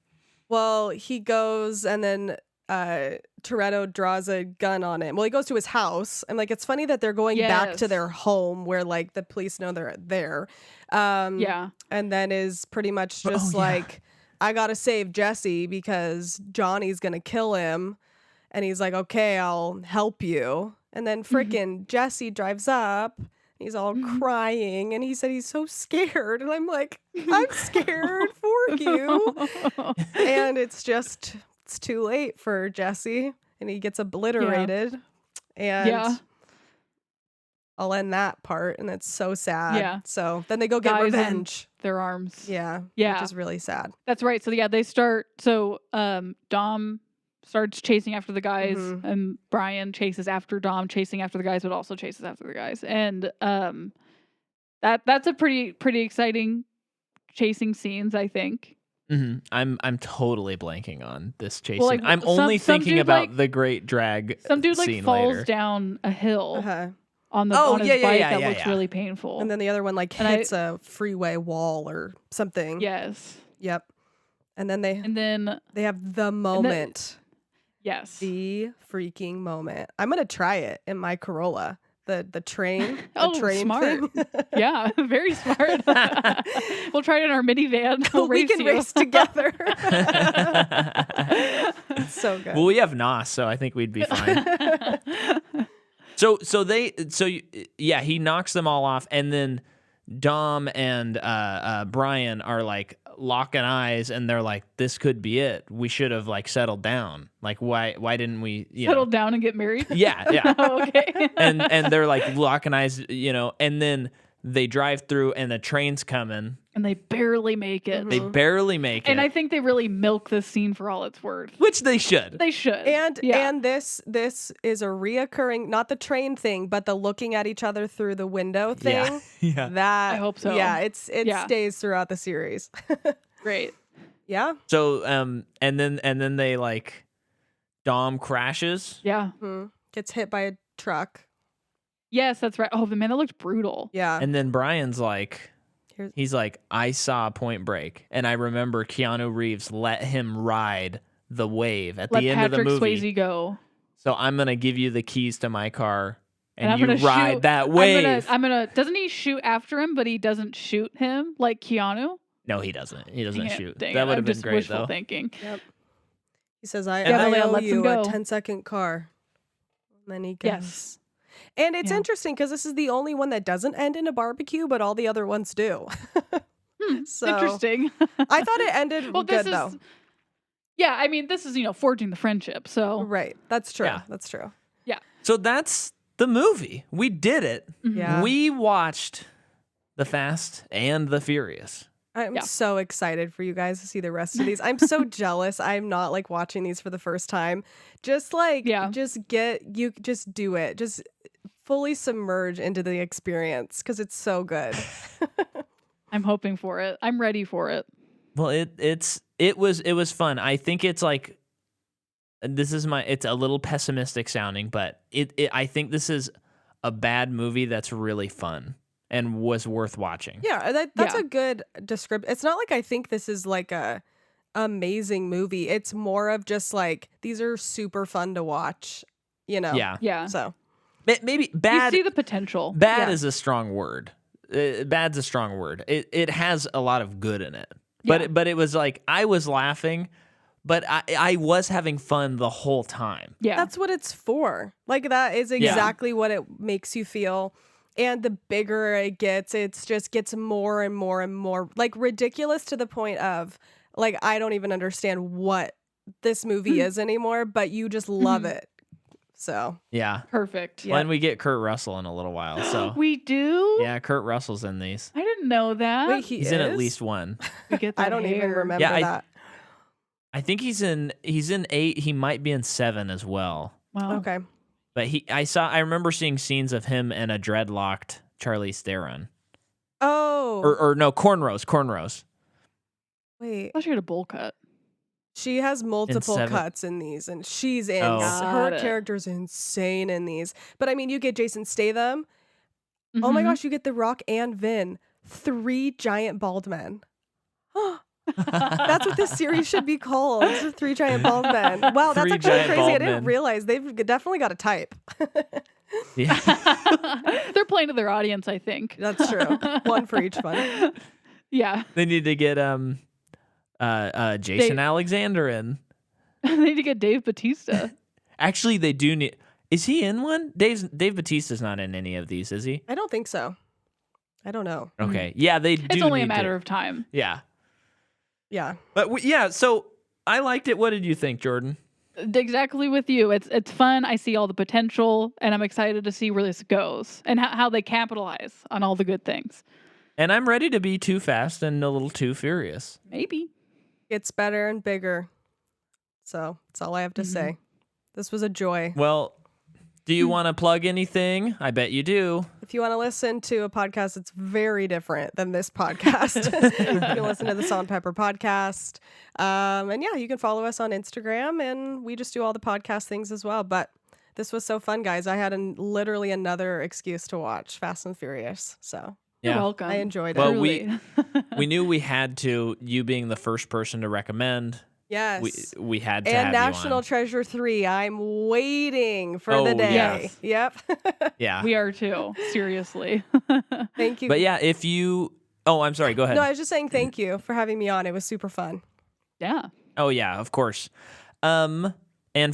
Speaker 3: Well, he goes and then Toretto draws a gun on him. Well, he goes to his house. And like it's funny that they're going back to
Speaker 1: Yes.
Speaker 3: their home where like the police know they're there.
Speaker 1: Yeah.
Speaker 3: And then is pretty much
Speaker 2: Oh,
Speaker 3: just
Speaker 2: yeah.
Speaker 3: like, I gotta save Jesse because Johnny's gonna kill him. And he's like, okay, I'll help you. And then frickin' Jesse drives up. He's all crying, and he said he's so scared. And I'm like, I'm scared for you. And it's too late for Jesse, and he gets obliterated. And
Speaker 1: Yeah.
Speaker 3: I'll end that part, and it's so sad.
Speaker 1: Yeah.
Speaker 3: So then they go get
Speaker 1: Dies in
Speaker 3: revenge.
Speaker 1: their arms.
Speaker 3: Yeah.
Speaker 1: Yeah.
Speaker 3: Which is really sad.
Speaker 1: That's right. So yeah, they start. So Dom starts chasing after the guys, and Brian chases after Dom, chasing after the guys, but also chases after the guys. And that's a pretty exciting chasing scenes, I think.
Speaker 2: Mm-hmm. I'm totally blanking on this chasing.
Speaker 1: Well, like,
Speaker 2: I'm only
Speaker 1: some
Speaker 2: thinking
Speaker 1: dude,
Speaker 2: about
Speaker 1: like-
Speaker 2: the great drag
Speaker 1: Some dude like
Speaker 2: scene
Speaker 1: falls
Speaker 2: later.
Speaker 1: down a hill
Speaker 3: Uh-huh.
Speaker 1: on
Speaker 2: Oh,
Speaker 1: his
Speaker 2: yeah, yeah,
Speaker 1: bike
Speaker 2: yeah,
Speaker 1: that
Speaker 2: yeah,
Speaker 1: looks
Speaker 2: yeah.
Speaker 1: really painful.
Speaker 3: And then the other one like
Speaker 1: And
Speaker 3: hits a freeway wall or something.
Speaker 1: yes.
Speaker 3: Yep. And then
Speaker 1: And then
Speaker 3: they have the moment.
Speaker 1: yes.
Speaker 3: The freaking moment. I'm gonna try it in my Corolla. The train. The
Speaker 1: Oh,
Speaker 3: train
Speaker 1: smart.
Speaker 3: thing.
Speaker 1: Yeah, very smart. We'll try it in our minivan. We'll
Speaker 3: we
Speaker 1: race
Speaker 3: can
Speaker 1: you.
Speaker 3: race together. It's so good.
Speaker 2: Well, we have Nos, so I think we'd be fine. He knocks them all off, and then Dom and Brian are like locking eyes, and they're like, "This could be it. We should have like settled down. Like, why didn't we
Speaker 1: Settle down and get married.
Speaker 2: Yeah.
Speaker 1: Oh, okay.
Speaker 2: and they're like locking eyes, and then they drive through, and the train's coming.
Speaker 1: And they barely make it.
Speaker 2: They barely make
Speaker 1: And
Speaker 2: it,
Speaker 1: I think they really milk this scene for all it's worth.
Speaker 2: which they should.
Speaker 1: They should.
Speaker 3: and
Speaker 1: yeah.
Speaker 3: and this is a reoccurring, not the train thing, but the looking at each other through the window thing.
Speaker 2: Yeah.
Speaker 3: That
Speaker 1: I hope so.
Speaker 3: Yeah, it
Speaker 1: Yeah.
Speaker 3: stays throughout the series.
Speaker 1: Great.
Speaker 3: Yeah.
Speaker 2: So and then they like Dom crashes.
Speaker 1: Yeah.
Speaker 3: Gets hit by a truck.
Speaker 1: Yes, that's right. Oh, the man, that looked brutal.
Speaker 3: Yeah.
Speaker 2: And then Brian's like,
Speaker 3: Here's-
Speaker 2: he's like, I saw Point Break, and I remember Keanu Reeves let him ride the wave at
Speaker 1: Let
Speaker 2: the end
Speaker 1: Patrick
Speaker 2: of the movie.
Speaker 1: Swayze go.
Speaker 2: So I'm gonna give you the keys to my car,
Speaker 1: And I'm
Speaker 2: you
Speaker 1: gonna
Speaker 2: ride
Speaker 1: shoot,
Speaker 2: that wave.
Speaker 1: I'm gonna. Doesn't he shoot after him? But he doesn't shoot him like Keanu.
Speaker 2: No, he doesn't. He doesn't
Speaker 1: Dang it,
Speaker 2: shoot.
Speaker 1: dang
Speaker 2: That
Speaker 1: it,
Speaker 2: would
Speaker 1: I'm
Speaker 2: have been
Speaker 1: just
Speaker 2: great
Speaker 1: wishful
Speaker 2: though.
Speaker 1: thinking.
Speaker 3: Yep. He says, I
Speaker 1: Galileo
Speaker 3: owe
Speaker 1: lets him
Speaker 3: you
Speaker 1: go.
Speaker 3: a 10-second car. And then he goes.
Speaker 1: Yes.
Speaker 3: And it's
Speaker 1: Yeah.
Speaker 3: interesting because this is the only one that doesn't end in a barbecue, but all the other ones do. So
Speaker 1: Interesting.
Speaker 3: I thought it ended
Speaker 1: well,
Speaker 3: good
Speaker 1: this
Speaker 3: though.
Speaker 1: is. Yeah, I mean, this is forging the friendship. So
Speaker 3: Right. That's true.
Speaker 2: Yeah.
Speaker 3: That's true.
Speaker 2: So that's the movie. We did it.
Speaker 3: Yeah.
Speaker 2: We watched The Fast and the Furious.
Speaker 3: I'm
Speaker 1: Yeah.
Speaker 3: so excited for you guys to see the rest of these. I'm so jealous. I'm not like watching these for the first time. Just like,
Speaker 1: Yeah.
Speaker 3: just do it. Just fully submerge into the experience because it's so good.
Speaker 1: I'm hoping for it. I'm ready for it.
Speaker 2: Well, it was fun. I think it's like it's a little pessimistic sounding, but I think this is a bad movie that's really fun and was worth watching.
Speaker 3: Yeah, that's
Speaker 1: Yeah.
Speaker 3: a good description. It's not like I think this is like a amazing movie. It's more of just like these are super fun to watch,
Speaker 2: Yeah.
Speaker 1: Yeah.
Speaker 3: So
Speaker 2: Maybe
Speaker 1: You
Speaker 2: bad.
Speaker 1: see the potential.
Speaker 2: Bad
Speaker 3: Yeah.
Speaker 2: is a strong word. Bad's a strong word. It has a lot of good in it.
Speaker 1: Yeah.
Speaker 2: But it was like I was laughing, but I was having fun the whole time.
Speaker 1: Yeah.
Speaker 3: that's what it's for. Like that is exactly what it makes you feel. And the bigger it just gets more and more and more like ridiculous to the point of like I don't even understand what this movie is anymore, but you just love it. So
Speaker 2: Yeah.
Speaker 1: Perfect.
Speaker 3: Yeah.
Speaker 2: When we get Kurt Russell in a little while, so
Speaker 1: We do?
Speaker 2: yeah, Kurt Russell's in these.
Speaker 1: I didn't know that.
Speaker 3: wait,
Speaker 2: He's in at least one.
Speaker 1: We get that
Speaker 3: I don't even
Speaker 1: hair.
Speaker 3: remember
Speaker 2: Yeah,
Speaker 3: that.
Speaker 2: I think he's in 8. He might be in 7 as well.
Speaker 1: Wow.
Speaker 3: Okay.
Speaker 2: But I remember seeing scenes of him and a dreadlocked Charlize Theron.
Speaker 3: Oh.
Speaker 2: Or no, cornrows.
Speaker 3: Wait.
Speaker 1: I thought you had a bowl cut.
Speaker 3: She has multiple
Speaker 2: seven-
Speaker 3: cuts in these, and she's in.
Speaker 2: Oh.
Speaker 3: Her
Speaker 1: Got it.
Speaker 3: character's insane in these. But I mean, you get Jason Statham. Oh my
Speaker 1: Mhm.
Speaker 3: gosh, you get The Rock and Vin. 3 giant bald men. That's what this series should be called. 3 giant bald men. Wow, that's
Speaker 2: 3
Speaker 3: actually
Speaker 2: giant
Speaker 3: crazy. I
Speaker 2: bald
Speaker 3: didn't
Speaker 2: men.
Speaker 3: realize they've definitely got a type.
Speaker 2: Yeah.
Speaker 1: They're playing to their audience, I think.
Speaker 3: That's true. One for each one.
Speaker 1: Yeah.
Speaker 2: They need to get Jason Alexander in.
Speaker 1: They need to get Dave Bautista.
Speaker 2: Actually, they do need. Is he in one? Dave Bautista's not in any of these, is he?
Speaker 3: I don't think so. I don't know.
Speaker 2: Okay. Yeah, they do.
Speaker 1: It's only a
Speaker 2: need
Speaker 1: matter
Speaker 2: to-
Speaker 1: of time.
Speaker 2: Yeah.
Speaker 3: Yeah.
Speaker 2: But yeah, so I liked it. What did you think, Jordan?
Speaker 1: Exactly with you. It's fun. I see all the potential, and I'm excited to see where this goes and how they capitalize on all the good things.
Speaker 2: And I'm ready to be too fast and a little too furious.
Speaker 1: Maybe.
Speaker 3: It's better and bigger. So that's all I have to say. This was a joy.
Speaker 2: Well, do you want to plug anything? I bet you do.
Speaker 3: If you want to listen to a podcast that's very different than this podcast, you can listen to the Salt and Pepper podcast. And yeah, you can follow us on Instagram, and we just do all the podcast things as well. But this was so fun, guys. I had literally another excuse to watch Fast and Furious. So
Speaker 1: You're
Speaker 2: Yeah.
Speaker 1: welcome.
Speaker 3: I enjoyed it.
Speaker 2: Well,
Speaker 1: Truly.
Speaker 2: we knew we had to. You being the first person to recommend,
Speaker 3: Yes.
Speaker 2: we had to
Speaker 3: And
Speaker 2: have
Speaker 3: National
Speaker 2: you on.
Speaker 3: Treasure 3. I'm waiting for
Speaker 2: Oh,
Speaker 3: the day.
Speaker 2: yes.
Speaker 3: Yep.
Speaker 2: Yeah.
Speaker 1: We are too. Seriously.
Speaker 3: Thank you.
Speaker 2: But yeah, if you. Oh, I'm sorry. Go ahead.
Speaker 3: No, I was just saying thank you for having me on. It was super fun.
Speaker 1: Yeah.
Speaker 2: Oh yeah, of course. And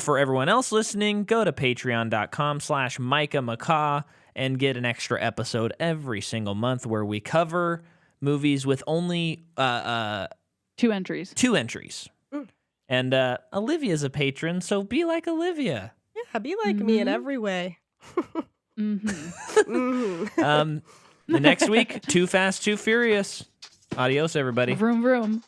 Speaker 2: for everyone else listening, go to patreon.com/Micah McCaw and get an extra episode every single month where we cover movies with only
Speaker 1: 2 entries.
Speaker 2: 2 entries. And Olivia's a patron, so be like Olivia.
Speaker 3: Yeah, be like me in every way.
Speaker 2: The next week, Too Fast, Too Furious. Adios, everybody.
Speaker 1: Vroom vroom.